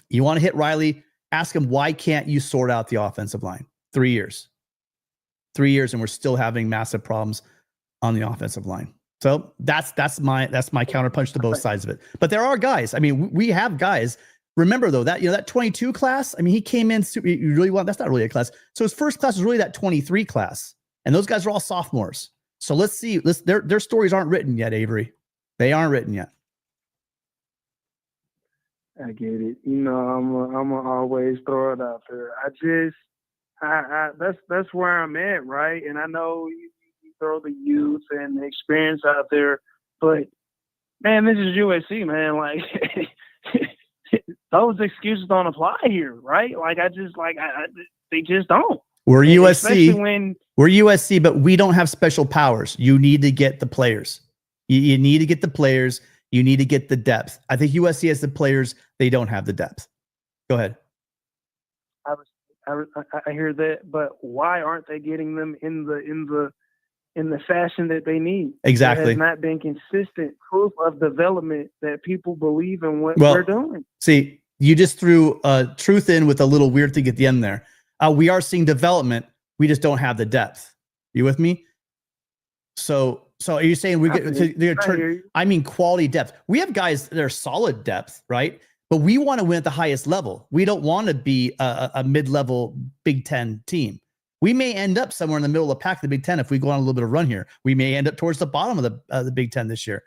You want to hit Riley, ask him, why can't you sort out the offensive line? 3 years, and we're still having massive problems on the offensive line. So that's my counterpunch to both sides of it. But there are guys. I mean, we have guys. Remember though that 22 class. I mean, he came in really well. That's not really a class. So his first class was really that 23 class, and those guys are all sophomores. So let's see. Their stories aren't written yet, Avery. They aren't written yet. I get it. I'm gonna always throw it out there. That's where I'm at, right? And I know you throw the youth and the experience out there, but man, this is USC, man. Like those excuses don't apply here, right? Like they just don't. We're USC. We're USC, but we don't have special powers. You need to get the players. You need to get the players. You need to get the depth. I think USC has the players. They don't have the depth. Go ahead. I hear that, but why aren't they getting them in the in the fashion that they need. Exactly. There has not been consistent proof of development that people believe in what Well, we're doing. See, you just threw truth in with a little weird thing at the end there. We are seeing development. We just don't have the depth. You with me? So are you saying I mean, quality depth. We have guys that are solid depth, right? But we want to win at the highest level. We don't want to be a mid-level Big Ten team. We may end up somewhere in the middle of the pack of the Big Ten if we go on a little bit of run here. We may end up towards the bottom of the Big Ten this year.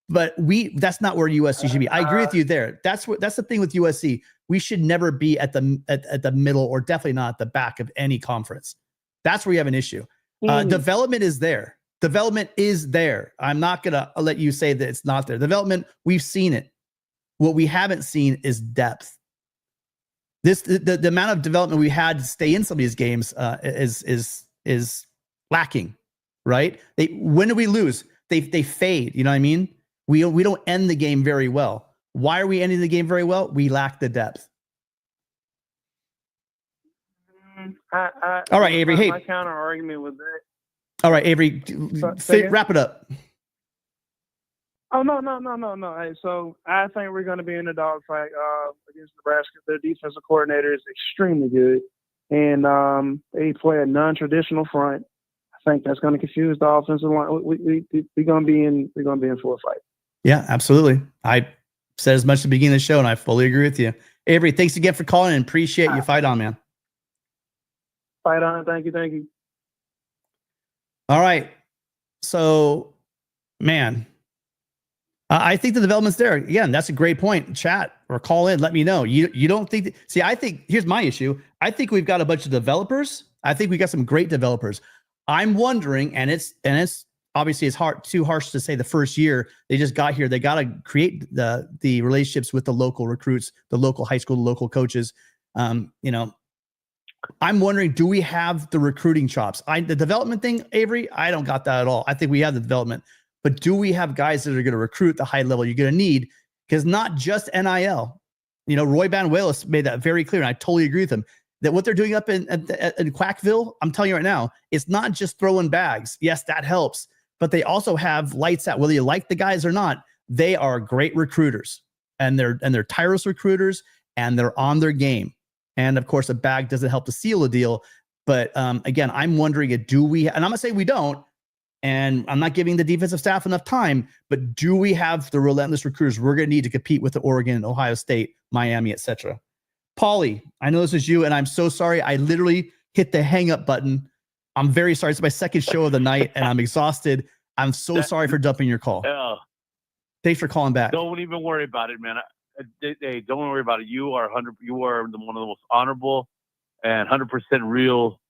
But that's not where USC should be. I agree with you there. That's the thing with USC. We should never be at the middle, or definitely not at the back of any conference. That's where you have an issue. Development is there. Development is there. I'm not gonna let you say that it's not there. Development, we've seen it. What we haven't seen is depth. The amount of development we had to stay in some of these games is lacking, right? When do we lose? They fade. You know what I mean? We don't end the game very well. Why are we ending the game very well? We lack the depth. All right, Avery. Hey, my counter argument with that. All right, Avery. Wrap it up. Oh no! Hey, so I think we're going to be in a dogfight against Nebraska. Their defensive coordinator is extremely good, and they play a non-traditional front. I think that's going to confuse the offensive line. We're going to be in for a fight. Yeah, absolutely. I said as much at the beginning of the show, and I fully agree with you. Avery, thanks again for calling, and appreciate you. Fight on, man. Fight on. Thank you. All right. So, man, I think the development's there. Again, that's a great point. Chat or call in. Let me know. You don't think – see, I think – here's my issue. I think we've got a bunch of developers. I think we got some great developers. I'm wondering, and it's obviously it's too harsh to say the first year they just got here. They got to create the relationships with the local recruits, the local high school, the local coaches. I'm wondering, do we have the recruiting chops? The development thing, Avery, I don't got that at all. I think we have the development, but do we have guys that are going to recruit the high level you're going to need? Because not just NIL. Roy Banuelos made that very clear, and I totally agree with him, that what they're doing up in Quackville, I'm telling you right now, it's not just throwing bags. Yes, that helps, but they also have lights out. Whether you like the guys or not, they are great recruiters, and they're tireless recruiters, and they're on their game. And of course, a bag doesn't help to seal a deal. But again, I'm wondering, do we? And I'm gonna say we don't. And I'm not giving the defensive staff enough time. But do we have the relentless recruiters we're gonna need to compete with the Oregon, Ohio State, Miami, etc.? Paulie, I know this is you, and I'm so sorry. I literally hit the hang up button. I'm very sorry. It's my second show of the night, and I'm exhausted. I'm so sorry for dumping your call. Thanks for calling back. Don't even worry about it, man. Hey, don't worry about it. You are one of the most honorable and 100% real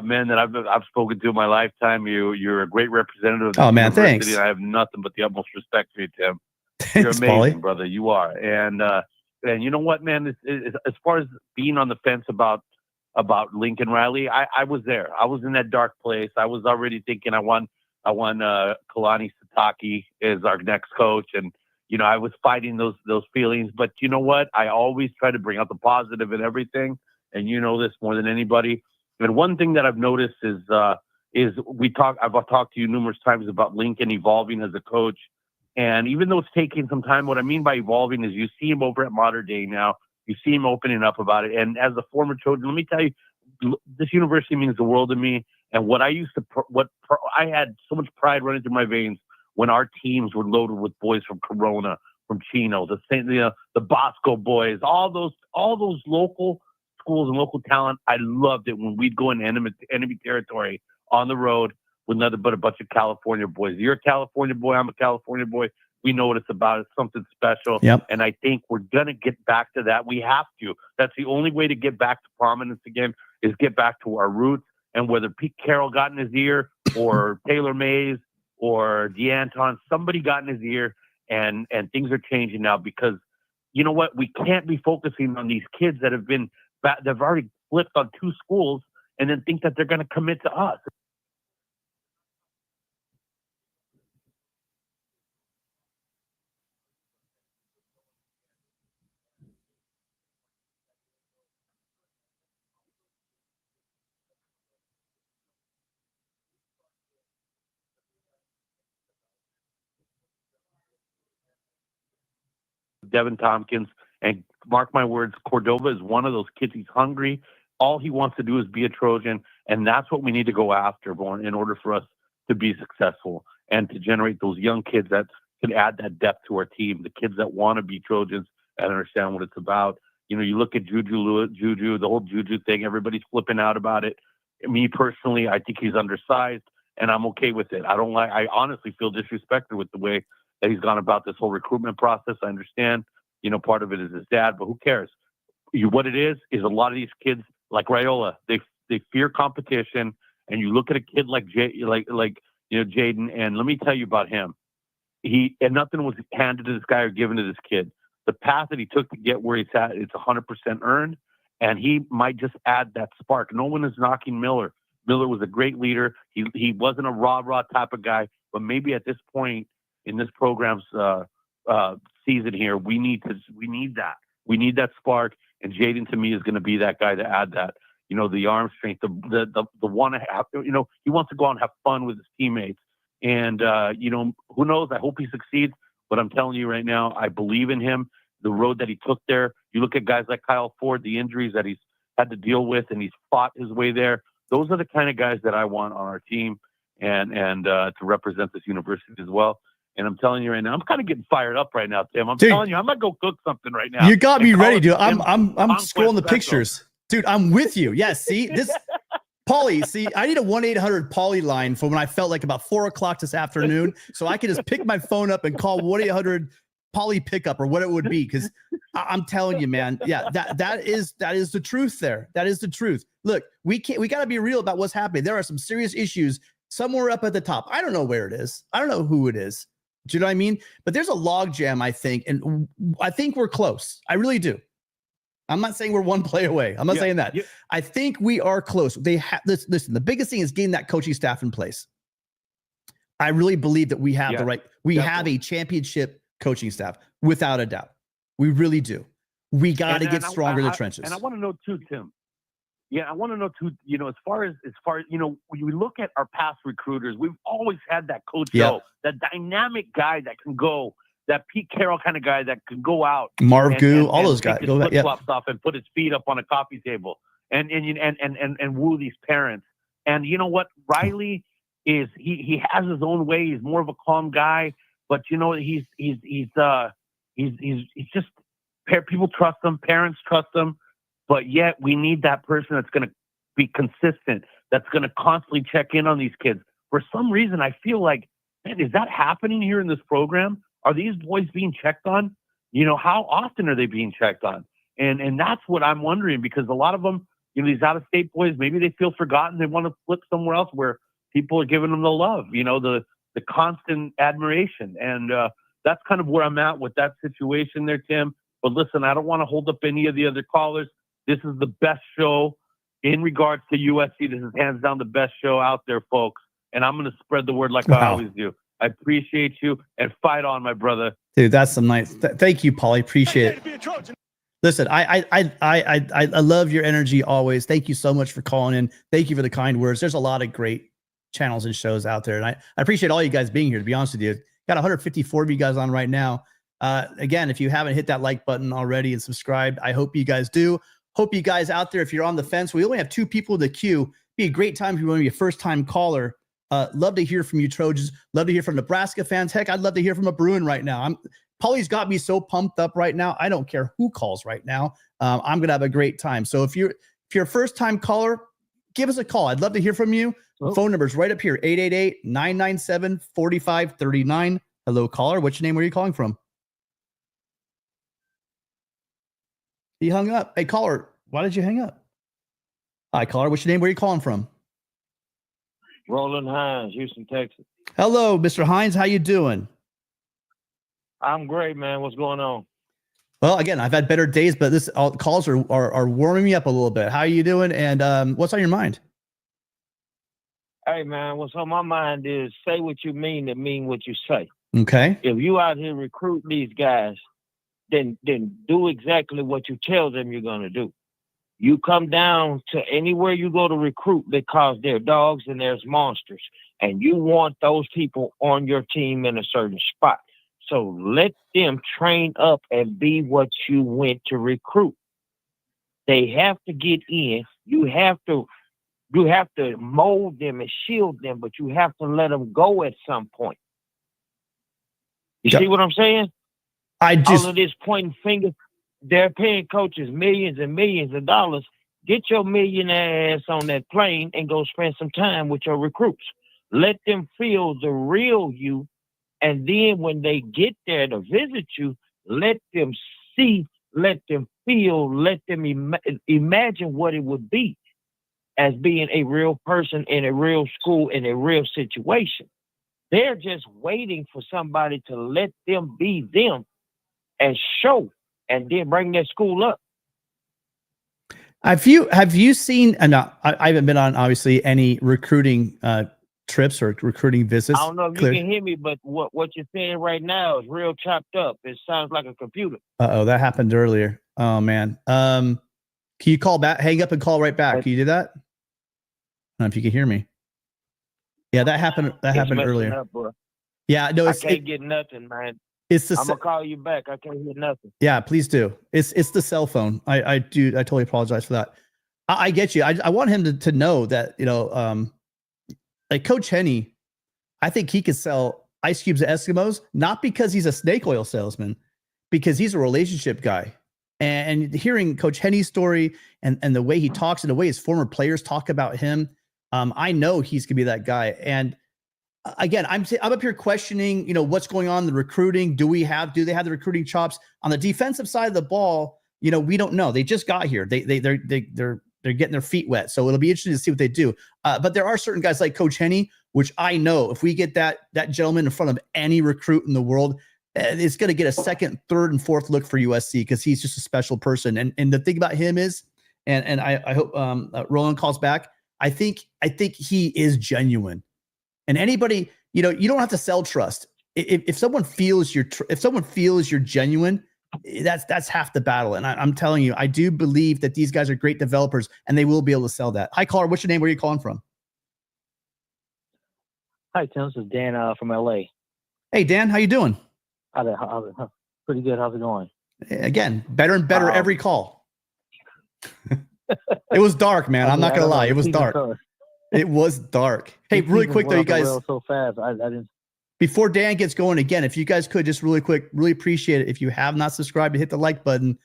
men that I've spoken to in my lifetime. You're a great representative of the university. Thanks. And I have nothing but the utmost respect for you, Tim. Thanks, You're amazing, Paulie. brother. You are. And you know what, man? As far as being on the fence about Lincoln Riley, I was there. I was in that dark place. I was already thinking I want Kalani Sitake as our next coach, and I was fighting those feelings. But you know what? I always try to bring out the positive in everything, and you know this more than anybody. And one thing that I've noticed is I've talked to you numerous times about Lincoln evolving as a coach. And even though it's taking some time, what I mean by evolving is you see him over at Modern Day now. You see him opening up about it. And as a former Trojan, let me tell you, this university means the world to me. And what I used to, I had so much pride running through my veins when our teams were loaded with boys from Corona, from Chino, the Bosco boys, all those local schools and local talent. I loved it when we'd go in enemy territory on the road with nothing but a bunch of California boys. You're a California boy. I'm a California boy. We know what it's about. It's something special. Yep. And I think we're going to get back to that. We have to. That's the only way to get back to prominence again, is get back to our roots. And whether Pete Carroll got in his ear or Taylor Mays or DeAnton, somebody got in his ear, and things are changing now, because you know what? We can't be focusing on these kids that they've already flipped on two schools and then think that they're going to commit to us. Devin Tompkins. And mark my words, Cordova is one of those kids. He's hungry. All he wants to do is be a Trojan. And that's what we need to go after, Vaughn, in order for us to be successful and to generate those young kids that can add that depth to our team, the kids that want to be Trojans and understand what it's about. You know, you look at Juju, the whole Juju thing, everybody's flipping out about it. Me personally, I think he's undersized, and I'm okay with it. I honestly feel disrespected with the way that he's gone about this whole recruitment process. I understand, you know, part of it is his dad, but who cares? What it is a lot of these kids, like Raiola, they fear competition, and you look at a kid like Jayden, and let me tell you about him. And nothing was handed to this guy or given to this kid. The path that he took to get where he's at, it's 100% earned, and he might just add that spark. No one is knocking Miller. Miller was a great leader. He wasn't a rah-rah type of guy, but maybe at this point in this program's season here, we need that. We need that spark, and Jayden to me is going to be that guy to add that. You know, the arm strength, the want to have. You know, he wants to go out and have fun with his teammates, and you know, who knows? I hope he succeeds. But I'm telling you right now, I believe in him. The road that he took there. You look at guys like Kyle Ford, the injuries that he's had to deal with, and he's fought his way there. Those are the kind of guys that I want on our team, and to represent this university as well. And I'm telling you right now, I'm kind of getting fired up right now, Tim. I'm telling you, I'm gonna go cook something right now. You got me ready, dude. I'm scrolling the pictures, dude. I'm with you. Yeah, see this. Paulie, see, I need a 1-800-Paulie line for when I felt like about 4 o'clock this afternoon, so I could just pick my phone up and call 1-800-Paulie pickup or what it would be. Because I'm telling you, man, yeah, that is the truth. That is the truth. Look, we got to be real about what's happening. There are some serious issues somewhere up at the top. I don't know where it is. I don't know who it is. Do you know what I mean? But there's a log jam, I think, and I think we're close. I really do. I'm not saying we're one play away. I'm not saying that. I think we are close. They have listen. The biggest thing is getting that coaching staff in place. I really believe that we have the right. We have a championship coaching staff without a doubt. We really do. We got to get stronger in the trenches. And I want to know too, Tim. Yeah, I want to know too. You know, as far as you know, when we look at our past recruiters, we've always had that coach, that dynamic guy that can go. That Pete Carroll kind of guy that could go out, Marv Goo, all those guys, go flip-flops off and put his feet up on a coffee table and woo these parents. And you know what, Riley is he has his own way. He's more of a calm guy, but you know he's just people trust him, parents trust him, but yet we need that person that's going to be consistent, that's going to constantly check in on these kids. For some reason, I feel like, man, is that happening here in this program? Are these boys being checked on? You know, how often are they being checked on? And that's what I'm wondering, because a lot of them, you know, these out-of-state boys, maybe they feel forgotten. They want to flip somewhere else where people are giving them the love, you know, the constant admiration. And that's kind of where I'm at with that situation there, Tim. But listen, I don't want to hold up any of the other callers. This is the best show in regards to USC. This is hands down the best show out there, folks. And I'm going to spread the word like I always do. I appreciate you, and fight on, my brother. Dude, that's some nice. Thank you, Paulie. Appreciate it. Listen, I love your energy always. Thank you so much for calling in. Thank you for the kind words. There's a lot of great channels and shows out there, and I appreciate all you guys being here. To be honest with you, got 154 of you guys on right now. Again, if you haven't hit that like button already and subscribed, I hope you guys do. Hope you guys out there, if you're on the fence, we only have 2 people in the queue. Be a great time if you want to be a first-time caller. Love to hear from you, Trojans. Love to hear from Nebraska fans. Heck, I'd love to hear from a Bruin right now. Paulie's got me so pumped up right now. I don't care who calls right now. I'm gonna have a great time. So if you're a first-time caller, give us a call. I'd love to hear from you. Phone number's right up here: 888-997-4539. Hello, caller. What's your name? Where are you calling from? He hung up. Hey, caller, why did you hang up? Hi, caller. What's your name? Where are you calling from? Roland Hines, Houston, Texas. Hello, Mr. Hines. How you doing? I'm great, man. What's going on? Well, again, I've had better days, but calls are warming me up a little bit. How are you doing? And what's on your mind? Hey, man, what's on my mind is say what you mean and mean what you say. Okay. If you out here recruiting these guys, then do exactly what you tell them you're going to do. You come down to anywhere you go to recruit because they're dogs and there's monsters, and you want those people on your team in a certain spot. So let them train up and be what you went to recruit. They have to get in. You have to mold them and shield them, but you have to let them go at some point. You see what I'm saying? All of this pointing fingers, they're paying coaches millions and millions of dollars. Get your millionaire ass on that plane and go spend some time with your recruits. Let them feel the real you. And then when they get there to visit you, let them see, let them feel, let them imagine what it would be as being a real person in a real school in a real situation. They're just waiting for somebody to let them be them and show, and then bring their school up. Have you seen? And I haven't been on obviously any recruiting trips or recruiting visits. I don't know if you can hear me, but what you're saying right now is real chopped up. It sounds like a computer. That happened earlier. Oh man. Can you call back? Hang up and call right back. Can you do that? I don't know if you can hear me. Yeah, that happened. That happened earlier. Up, yeah, no, I can't get nothing, man. I'm gonna call you back. I can't hear nothing. Yeah, please do. It's the cell phone. I totally apologize for that. I get you. I want him to know that, like Coach Henny, I think he could sell ice cubes to Eskimos, not because he's a snake oil salesman, because he's a relationship guy. And hearing Coach Henny's story and the way he talks and the way his former players talk about him, I know he's gonna be that guy. And again, I'm up here questioning, what's going on in the recruiting. Do they have the recruiting chops on the defensive side of the ball? We don't know. They just got here. They're getting their feet wet. So it'll be interesting to see what they do. But there are certain guys like Coach Henny, which I know if we get that gentleman in front of any recruit in the world, it's going to get a second, third, and fourth look for USC because he's just a special person. And the thing about him is, and I hope Roland calls back. I think he is genuine. And anybody, you don't have to sell trust. If someone feels you're genuine, that's half the battle. And I'm telling you, I do believe that these guys are great developers and they will be able to sell that. Hi, caller. What's your name? Where are you calling from? Hi, Tim. This is Dan from LA. Hey, Dan. How you doing? Pretty good. How's it going? Again, better and better every call. It was dark, man. I'm not going to lie. It was dark. It was dark. Hey, really quick though, you guys. So fast. I didn't. Before Dan gets going again, if you guys could just really quick, really appreciate it. If you have not subscribed, hit the like button.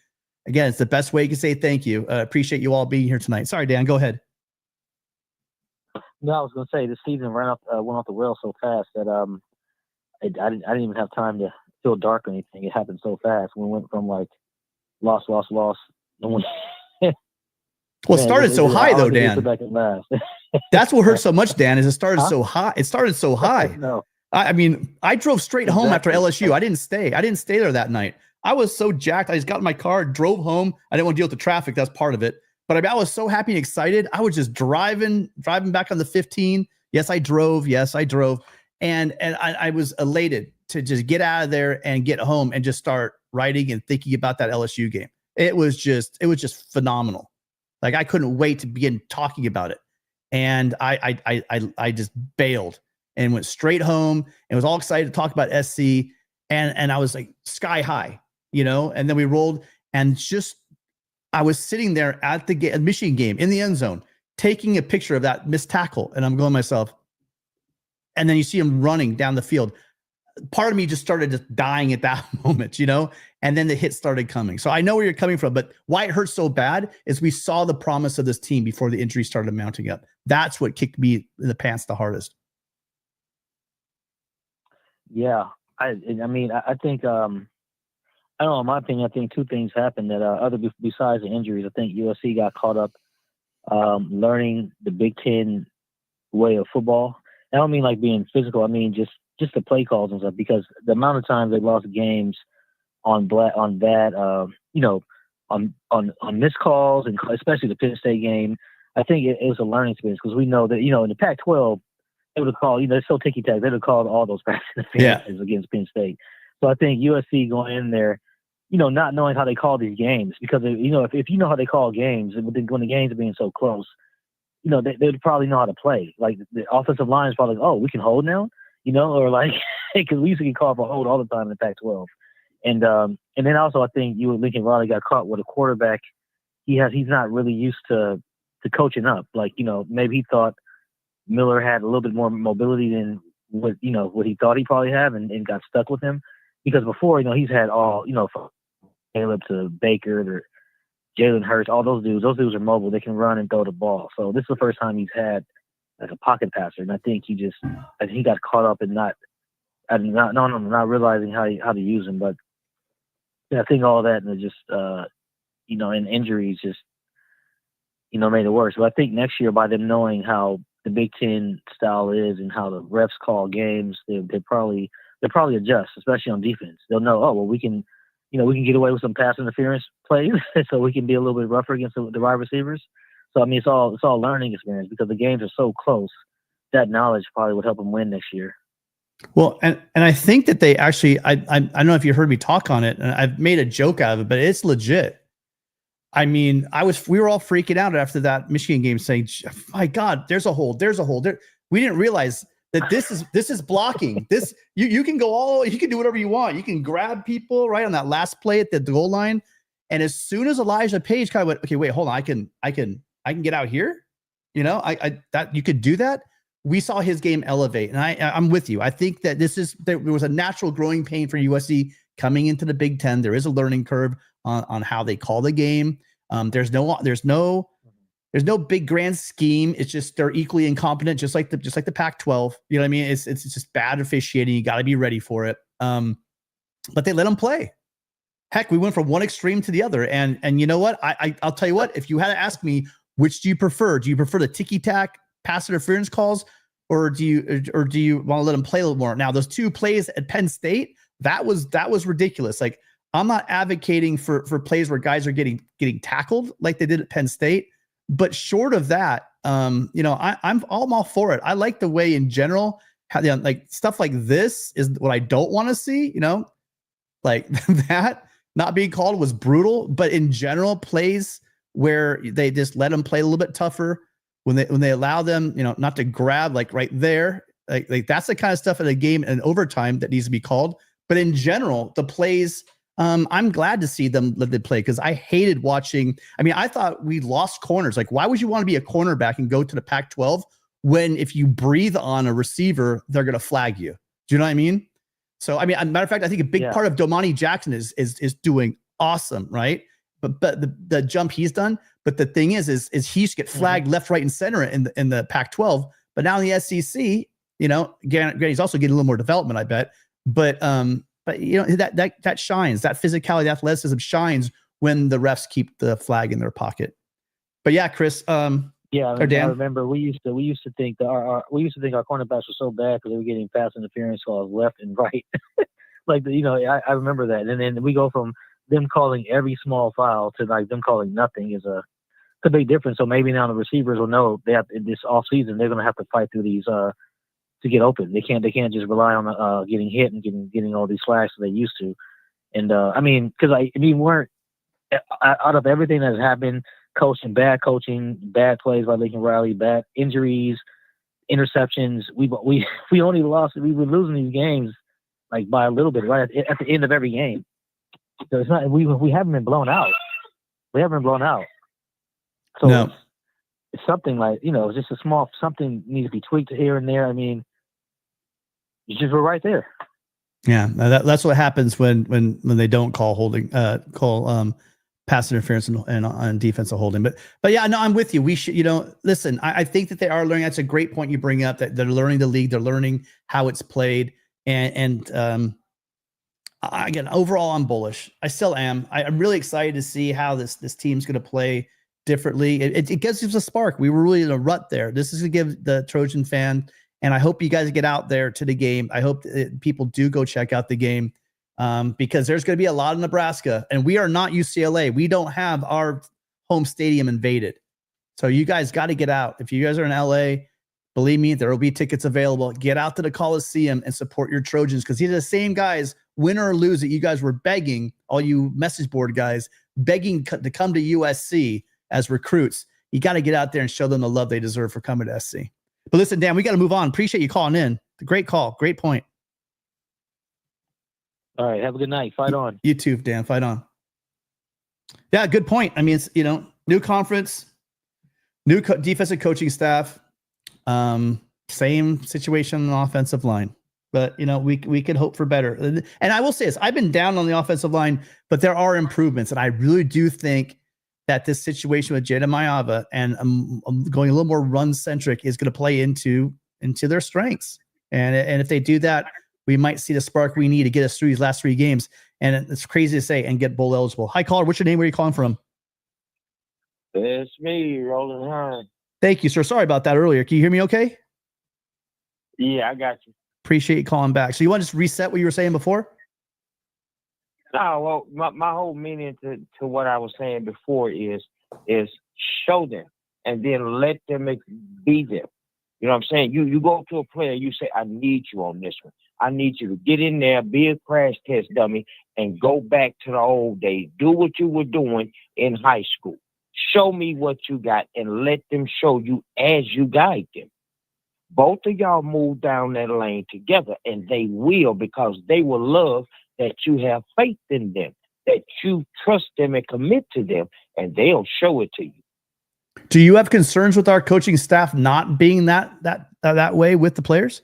Again, it's the best way you can say thank you. Appreciate you all being here tonight. Sorry, Dan, go ahead. No, I was going to say this season went off the rails so fast that I didn't even have time to feel dark or anything. It happened so fast. We went from like loss. Well, it started so high though, Dan. That's what hurt so much, Dan, is it started so high. It started so high. No. I mean, I drove straight home after LSU. I didn't stay there that night. I was so jacked. I just got in my car, drove home. I didn't want to deal with the traffic. That's part of it. But I was so happy and excited. I was just driving back on the 15. Yes, I drove. And I was elated to just get out of there and get home and just start writing and thinking about that LSU game. It was just phenomenal. Like I couldn't wait to begin talking about it. And I just bailed and went straight home and was all excited to talk about SC. And I was like sky high, and then we rolled and I was sitting there at the Michigan game in the end zone, taking a picture of that missed tackle. And I'm going to myself. And then you see him running down the field. Part of me just started just dying at that moment, and then the hit started coming. So I know where you're coming from, but why it hurts so bad is we saw the promise of this team before the injury started mounting up. That's what kicked me in the pants the hardest. Yeah. I mean, I think, I don't know, in my opinion, I think two things happened that besides the injuries. I think USC got caught up learning the Big Ten way of football. I don't mean like being physical. I mean, just the play calls and stuff, because the amount of times they lost games on missed calls, and especially the Penn State game, I think it was a learning experience, because we know that, in the Pac-12, they would have called, it's so ticky-tack, they would have called all those practice against Penn State. So I think USC going in there, not knowing how they call these games, because, if you know how they call games, when the games are being so close, they would probably know how to play. Like the offensive line is probably like, oh, we can hold now, or like, because we used to get called for hold all the time in the Pac-12. And then also I think you and Lincoln Riley got caught with a quarterback. He's not really used to coaching up. Like, maybe he thought Miller had a little bit more mobility than what he thought he probably had, and got stuck with him. Because before, he's had all, from Caleb to Baker to Jalen Hurts, all those dudes are mobile. They can run and throw the ball. So this is the first time he's had like a pocket passer. And I think he got caught up in not realizing how to use him. But yeah, I think all that and just, and injuries just, made it worse. But I think next year, by them knowing how the Big Ten style is and how the refs call games, they'll probably adjust, especially on defense. They'll know, oh, well, we can get away with some pass interference plays, so we can be a little bit rougher against the wide receivers. So I mean, it's all learning experience because the games are so close. That knowledge probably would help them win next year. Well, and I think that they actually, I don't know if you heard me talk on it, and I've made a joke out of it, but it's legit. I mean, we were all freaking out after that Michigan game, saying, "My God, there's a hold. We didn't realize that this is blocking. This you can you can do whatever you want. You can grab people right on that last play at the goal line, and as soon as Elijah Page kind of went, okay, wait, hold on, I can get out here. That you could do that." We saw his game elevate, and I'm with you. I think that there was a natural growing pain for USC coming into the Big Ten. There is a learning curve on how they call the game. There's no big grand scheme. It's just they're equally incompetent, just like the Pac-12. You know what I mean? It's just bad officiating. You got to be ready for it. But they let them play. Heck, we went from one extreme to the other. And you know what? I'll tell you what. If you had to ask me, which do you prefer? Do you prefer the ticky-tack pass interference calls, or do you want to let them play a little more? Now, those two plays at Penn State, that was ridiculous. Like, I'm not advocating for plays where guys are getting tackled like they did at Penn State, but short of that, I'm all for it. I like the way in general how like stuff like this is what I don't want to see. Like that not being called was brutal, but in general, plays where they just let them play a little bit tougher. When they allow them, not to grab like right there, like that's the kind of stuff in a game and overtime that needs to be called. But in general, the plays, I'm glad to see them let them play because I hated watching. I mean, I thought we lost corners. Like, why would you want to be a cornerback and go to the Pac-12 when if you breathe on a receiver, they're going to flag you? Do you know what I mean? So, I mean, as a matter of fact, I think a big part of Domani Jackson is doing awesome, right? But the jump he's done. But the thing is he used to get flagged left, right, and center in the Pac-12. But now in the SEC, again, he's also getting a little more development, I bet. But that shines. That physicality, that athleticism shines when the refs keep the flag in their pocket. But yeah, Chris. I remember we used to think that our cornerbacks were so bad because they were getting pass interference calls left and right. I remember that, and then we go from them calling every small foul to like them calling nothing is a big difference. So maybe now the receivers will know they have this off season they're going to have to fight through these to get open. They can't just rely on getting hit and getting all these flags that they used to. And because we weren't out of everything that has happened, bad coaching, bad plays by Lincoln Riley, bad injuries, interceptions. We only lost. We were losing these games like by a little bit right at the end of every game. So it's not we haven't been blown out. We haven't been blown out. So no. It's something like it's just a small something needs to be tweaked here and there. I mean, it's just we're right there. Yeah, that's what happens when they don't call pass interference and on defensive holding. But yeah, no, I'm with you. We should listen. I think that they are learning. That's a great point you bring up. That they're learning the league. They're learning how it's played. And again, overall, I'm bullish. I still am. I'm really excited to see how this team's going to play differently. It gives us a spark. We were really in a rut there. This is going to give the Trojan fan, and I hope you guys get out there to the game. I hope people do go check out the game because there's going to be a lot of Nebraska, and we are not UCLA. We don't have our home stadium invaded. So you guys got to get out. If you guys are in LA, believe me, there will be tickets available. Get out to the Coliseum and support your Trojans because these are the same guys, win or lose, that you guys were begging, all you message board guys, begging to come to USC as recruits. You got to get out there and show them the love they deserve for coming to SC. But listen, Dan, we got to move on. Appreciate you calling in. Great call. Great point. All right. Have a good night. Fight on. You too, Dan. Fight on. Yeah, good point. I mean, it's, new conference, new defensive coaching staff, same situation on the offensive line. But, we could hope for better. And I will say this, I've been down on the offensive line, but there are improvements. And I really do think that this situation with Jayden Maiava and going a little more run-centric is going to play into their strengths. And if they do that, we might see the spark we need to get us through these last 3 games. And it's crazy to say, and get bowl eligible. Hi, caller. What's your name? Where are you calling from? It's me, Roland Hine. Thank you, sir. Sorry about that earlier. Can you hear me okay? Yeah, I got you. Appreciate you calling back. So you want to just reset what you were saying before? No, well, my whole meaning to what I was saying before is show them and then let them be them. You know what I'm saying? You go to a player, you say, I need you on this one. I need you to get in there, be a crash test dummy, and go back to the old days. Do what you were doing in high school. Show me what you got and let them show you as you guide them. Both of y'all move down that lane together, and they will, because they will love that you have faith in them, that you trust them and commit to them, and they'll show it to you. Do you have concerns with our coaching staff not being that way with the players?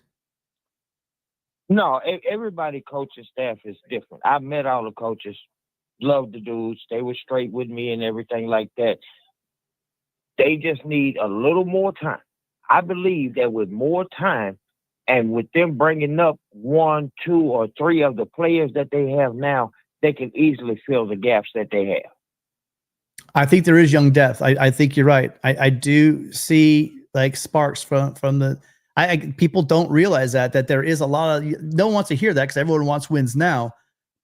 No, everybody coaching staff is different. I've met all the coaches, love the dudes. They were straight with me and everything like that. They just need a little more time. I believe that with more time and with them bringing up 1, 2, or 3 of the players that they have now, they can easily fill the gaps that they have. I think there is young depth. I think you're right. I do see like sparks from the. People don't realize that there is a lot of. No one wants to hear that because everyone wants wins now.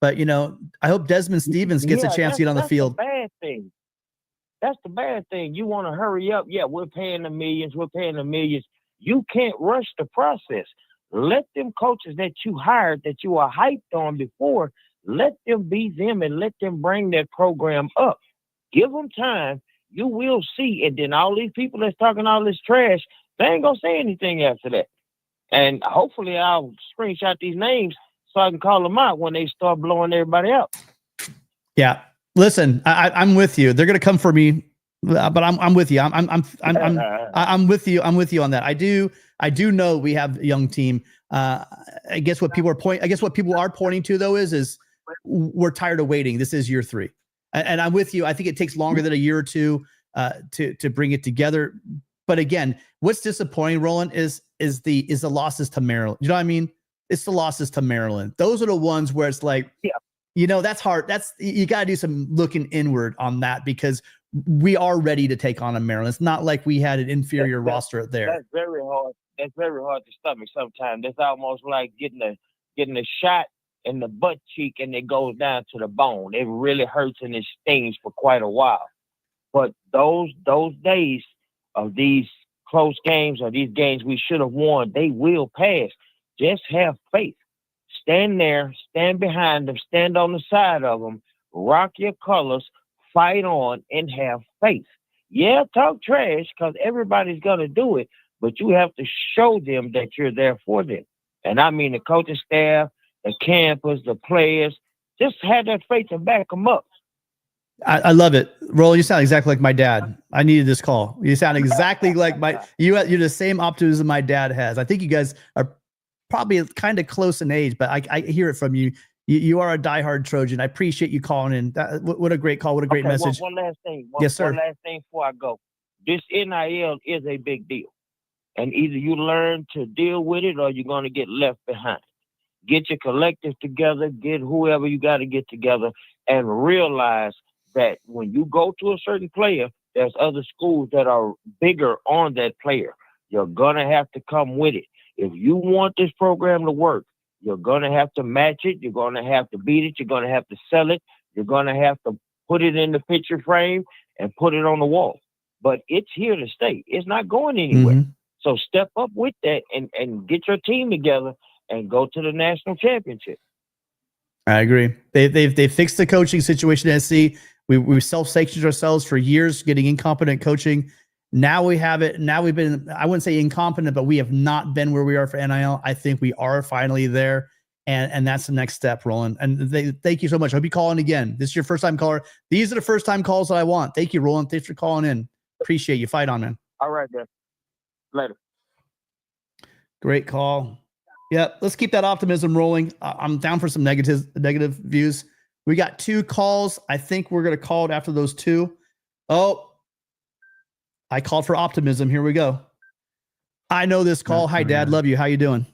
But I hope Desmond Stevens gets a chance to get on the field. That's the bad thing. That's the bad thing. You want to hurry up. Yeah, we're paying the millions. We're paying the millions. You can't rush the process. Let them coaches that you hired, that you were hyped on before, let them be them and let them bring their program up. Give them time. You will see. And then all these people that's talking all this trash, they ain't going to say anything after that. And hopefully I'll screenshot these names so I can call them out when they start blowing everybody out. Yeah. Listen, I'm with you. They're going to come for me, but I'm with you. I'm with you. I'm with you on that. I do know we have a young team. I guess what people are pointing to though is we're tired of waiting. This is year 3. And I'm with you. I think it takes longer than a year or two to bring it together. But again, what's disappointing, Roland, is the losses to Maryland. You know what I mean? It's the losses to Maryland. Those are the ones where it's like, that's hard. You got to do some looking inward on that because we are ready to take on a Maryland. It's not like we had an inferior roster there. That's very hard. That's very hard to stomach sometimes. It's almost like getting a shot in the butt cheek and it goes down to the bone. It really hurts and it stings for quite a while. But those days of these close games or these games we should have won, they will pass. Just have faith. Stand there, stand behind them, stand on the side of them, rock your colors, fight on, and have faith. Yeah, talk trash because everybody's going to do it, but you have to show them that you're there for them. And I mean the coaching staff, the campus, the players, just have that faith and back them up. I love it. Roland, you sound exactly like my dad. I needed this call. You sound exactly like you're the same optimism my dad has. I think you guys are probably kind of close in age, but I hear it from you. You are a diehard Trojan. I appreciate you calling in. What a great call. What a great message. One last thing. Yes, sir. One last thing before I go. This NIL is a big deal. And either you learn to deal with it or you're going to get left behind. Get your collective together, get whoever you got to get together, and realize that when you go to a certain player, there's other schools that are bigger on that player. You're going to have to come with it. If you want this program to work, you're going to have to match it. You're going to have to beat it. You're going to have to sell it. You're going to have to put it in the picture frame and put it on the wall. But it's here to stay. It's not going anywhere. Mm-hmm. So step up with that and get your team together and go to the national championship. I agree. They fixed the coaching situation at SC. We self-sanctioned ourselves for years getting incompetent coaching. Now we have it. Now we've been, I wouldn't say incompetent, but we have not been where we are for NIL. I think we are finally there. And that's the next step, Roland. And thank you so much. I hope you call in again. This is your first time caller. These are the first time calls that I want. Thank you, Roland. Thanks for calling in. Appreciate you. Fight on, man. All right, man. Later. Great call. Yeah, let's keep that optimism rolling. I'm down for some negative views. We got 2 calls. I think we're going to call it after those 2. Oh, I called for optimism. Here we go. I know this call. Hi, Dad. Love you. How you doing?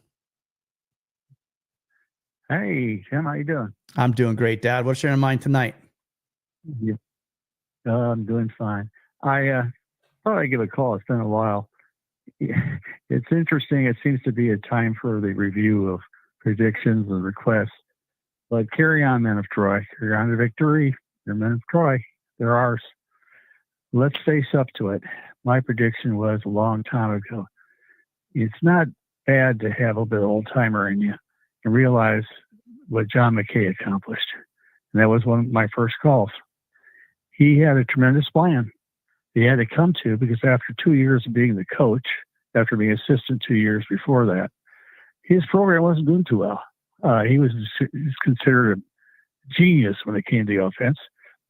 Hey, Tim, how you doing? I'm doing great, Dad. What's your mind tonight? Yeah. I'm doing fine. I thought I'd give a call. It's been a while. It's interesting. It seems to be a time for the review of predictions and requests. But carry on, men of Troy. Carry on to victory. They're men of Troy. They're ours. Let's face up to it. My prediction was a long time ago. It's not bad to have a bit of old-timer in you and realize what John McKay accomplished. And that was one of my first calls. He had a tremendous plan he had to come to because after 2 years of being the coach, after being assistant 2 years before that, his program wasn't doing too well. He was considered a genius when it came to the offense.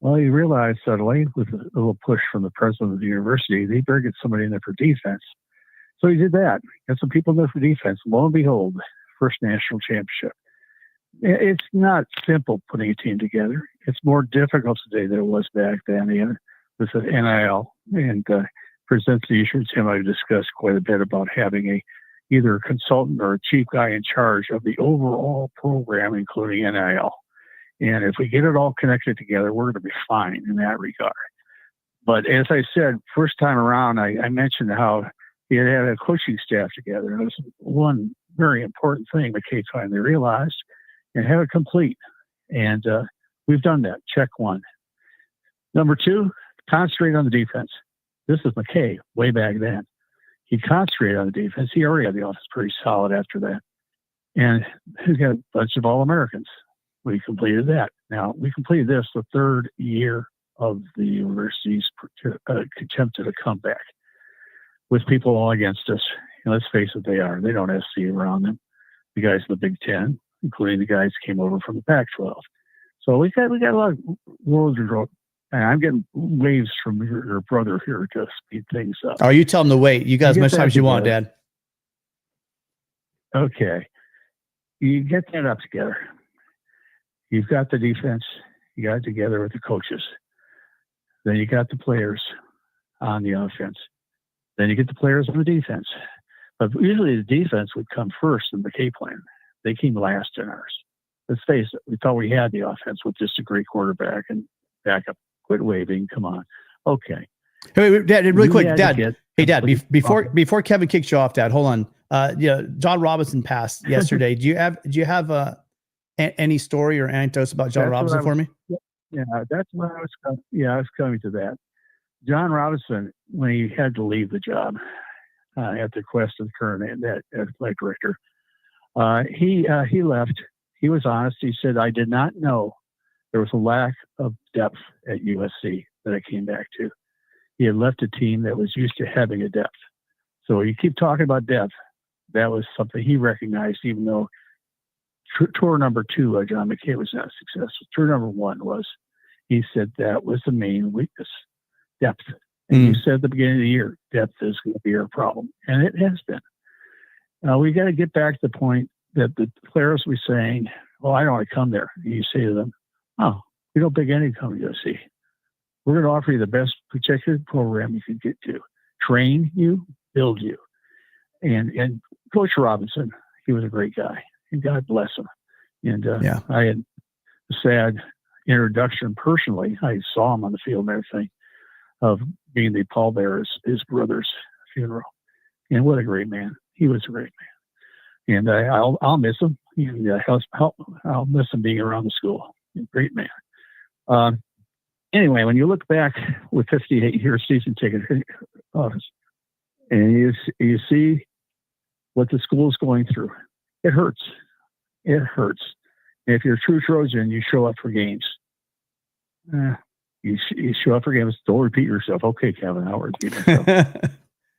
Well, he realized suddenly, with a little push from the president of the university, they better get somebody in there for defense. So he did that. Got some people in there for defense. Lo and behold, first national championship. It's not simple putting a team together. It's more difficult today than it was back then with the NIL, and presents the issue. Tim and I discussed quite a bit about having either a consultant or a chief guy in charge of the overall program, including NIL. And if we get it all connected together, we're going to be fine in that regard. But as I said, first time around, I mentioned how he had a coaching staff together. And it was one very important thing McKay finally realized, and have it complete. And we've done that. Check 1. Number 2, concentrate on the defense. This is McKay way back then. He concentrated on the defense. He already had the offense pretty solid after that. And he's got a bunch of All-Americans. We completed that. Now, we completed this the 3rd year of the university's attempt at a comeback with people all against us. And let's face it, they are. They don't have SC around them. The guys in the Big Ten, including the guys who came over from the Pac-12. So we got a lot of world control. And I'm getting waves from your brother here to speed things up. Oh, you tell him to wait. You got as much time as you want, Dad. Okay. You get that up together. You've got the defense. You got it together with the coaches. Then you got the players on the offense. Then you get the players on the defense. But usually the defense would come first in the McKay plan. They came last in ours. Let's face it. We thought we had the offense with just a great quarterback and backup. Quit waving. Come on. Okay. Hey, wait, Dad, really quick, Dad. Hey, Dad, before Kevin kicks you off, Dad, hold on. John Robinson passed yesterday. Do you have any story or anecdotes about John Robinson for me? Yeah, that's what I was coming. Yeah, I was coming to that. John Robinson, when he had to leave the job at the Quest of the current athletic director, he left. He was honest. He said, "I did not know there was a lack of depth at USC that I came back to." He had left a team that was used to having a depth. So you keep talking about depth. That was something he recognized, even though tour number 2, John McKay was not successful. Tour number 1 was. He said that was the main weakness, depth. And you said at the beginning of the year, depth is going to be our problem. And it has been. We got to get back to the point that the players were saying, "Oh, I don't want to come there." And you say to them, "Oh, we don't think any come to USC. We're going to offer you the best protected program you can get to. Train you, build you." And Coach Robinson, he was a great guy. And God bless him. And I had a sad introduction personally. I saw him on the field and everything, of being the pallbearer at his brother's funeral. And what a great man. He was a great man. And I'll miss him. I'll miss him being around the school. Great man. Anyway, when you look back with 58-year season ticket office, and you see what the school is going through, it hurts. It hurts. And if you're a true Trojan, you show up for games. You show up for games. Don't repeat yourself. Okay, Kevin, I'll repeat myself.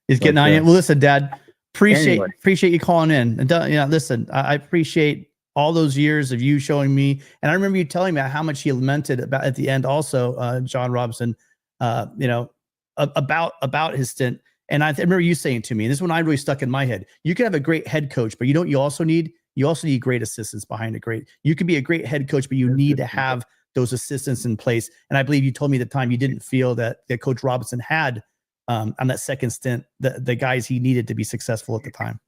He's getting on it. Well, listen, Dad, appreciate you calling in. And listen, I appreciate all those years of you showing me, and I remember you telling me how much he lamented about at the end also, John Robinson, about his stint. And I remember you saying to me, and this one I really stuck in my head, you can have a great head coach, but you also need great assistants behind it. You can be a great head coach, but you need to have those assistants in place. And I believe you told me at the time you didn't feel that Coach Robinson had on that second stint the guys he needed to be successful at the time.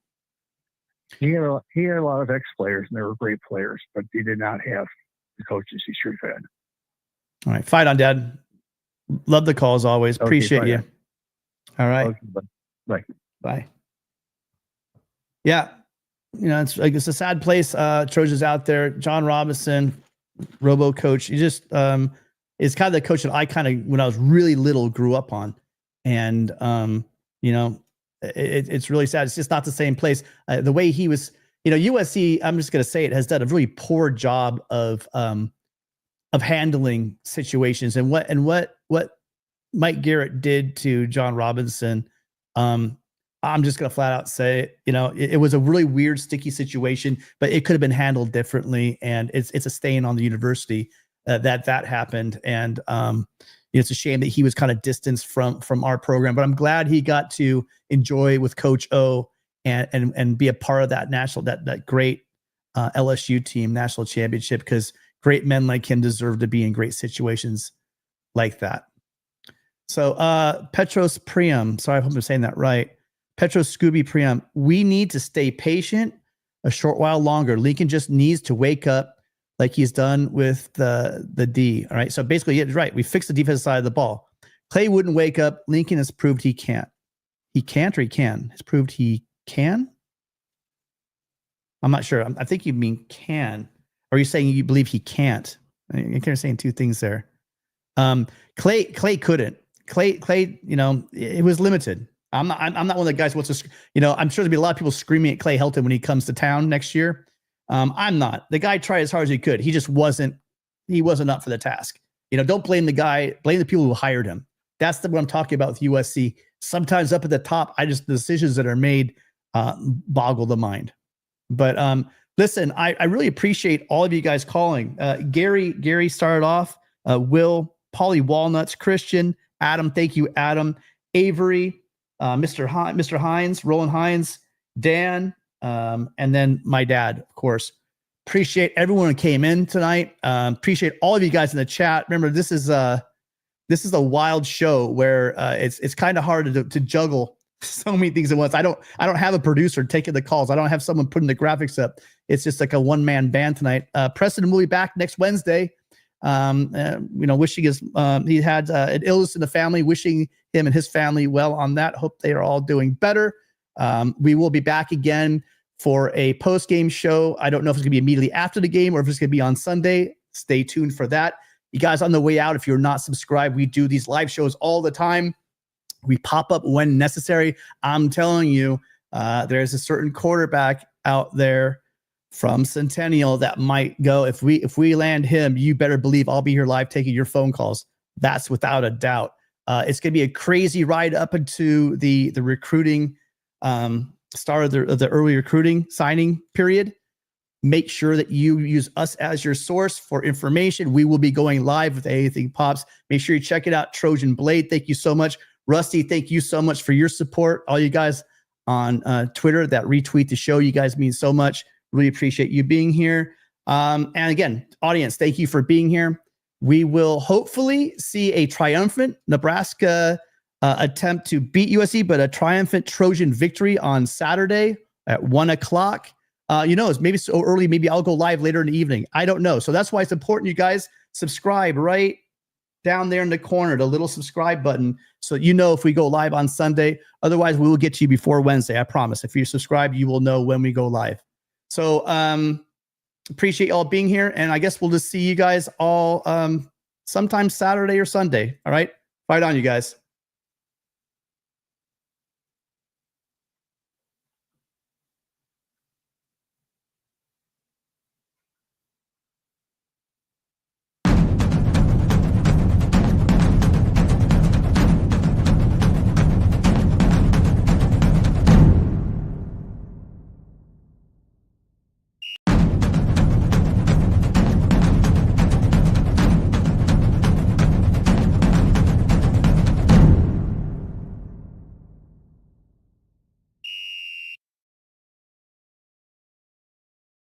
He had a lot of ex-players, and they were great players, but he did not have the coaches he should have had. All right. Fight on, Dad. Love the call as always. Okay, Appreciate you. All right. Okay, Bye. Yeah. It's a sad place. Trojans out there. John Robinson, Robo coach. He just is kind of the coach that I when I was really little, grew up on. And, it's really sad. It's just not the same place. The way he was, USC, I'm just going to say it, has done a really poor job of handling situations. And what Mike Garrett did to John Robinson, I'm just going to flat out say, it was a really weird, sticky situation, but it could have been handled differently. And it's a stain on the university that happened. And it's a shame that he was kind of distanced from our program, but I'm glad he got to enjoy with Coach O and be a part of that that great LSU team national championship, because great men like him deserve to be in great situations like that. So Petros Priam, sorry, I hope I'm saying that right. Petros Scooby Priam, we need to stay patient a short while longer. Lincoln just needs to wake up like he's done with the D. All right. So basically, yeah, right. We fixed the defensive side of the ball. Clay wouldn't wake up. Lincoln has proved he can't. He can't, or he can. Has proved he can. I'm not sure. I think you mean can. Or are you saying you believe he can't? You're kind of saying two things there. Clay couldn't. Clay, it was limited. I'm not one of the guys who wants to, I'm sure there'll be a lot of people screaming at Clay Helton when he comes to town next year. I'm not. The guy tried as hard as he could. He just wasn't up for the task. Don't blame the guy, blame the people who hired him. That's what I'm talking about with USC. Sometimes up at the top, the decisions that are made boggle the mind. But listen, I really appreciate all of you guys calling. Gary started off, Will, Paulie Walnuts, Christian, Adam, thank you, Adam, Avery, Mr. Hines, Roland Hines, Dan, and then my dad, of course. Appreciate everyone who came in tonight. Appreciate all of you guys in the chat. Remember, this is a wild show where it's kind of hard to juggle so many things at once. I don't have a producer taking the calls. I don't have someone putting the graphics up. It's just like a one-man band tonight. Preston will be back next Wednesday. Wishing he had an illness in the family, wishing him and his family well on that. Hope they are all doing better. We will be back again for a post-game show. I don't know if it's gonna be immediately after the game or if it's gonna be on Sunday. Stay tuned for that. You guys on the way out, if you're not subscribed, we do these live shows all the time. We pop up when necessary. I'm telling you, there's a certain quarterback out there from Centennial that might go. If we land him, you better believe I'll be here live taking your phone calls. That's without a doubt. It's going to be a crazy ride up into the recruiting start of the early recruiting signing period. Make sure that you use us as your source for information. We will be going live with Anything Pops. Make sure you check it out. Trojan Blade, thank you so much. Rusty, thank you so much for your support. All you guys on Twitter that retweet the show, you guys mean so much. Really appreciate you being here. And again, audience, thank you for being here. We will hopefully see a triumphant Nebraska attempt to beat USC, but a triumphant Trojan victory on Saturday at 1:00. It's maybe so early. Maybe I'll go live later in the evening. I don't know. So that's why it's important you guys subscribe right down there in the corner, the little subscribe button, so if we go live on Sunday. Otherwise, we will get to you before Wednesday. I promise. If you subscribe, you will know when we go live. So appreciate y'all being here, and I guess we'll just see you guys all sometime Saturday or Sunday. All right, fight on, you guys.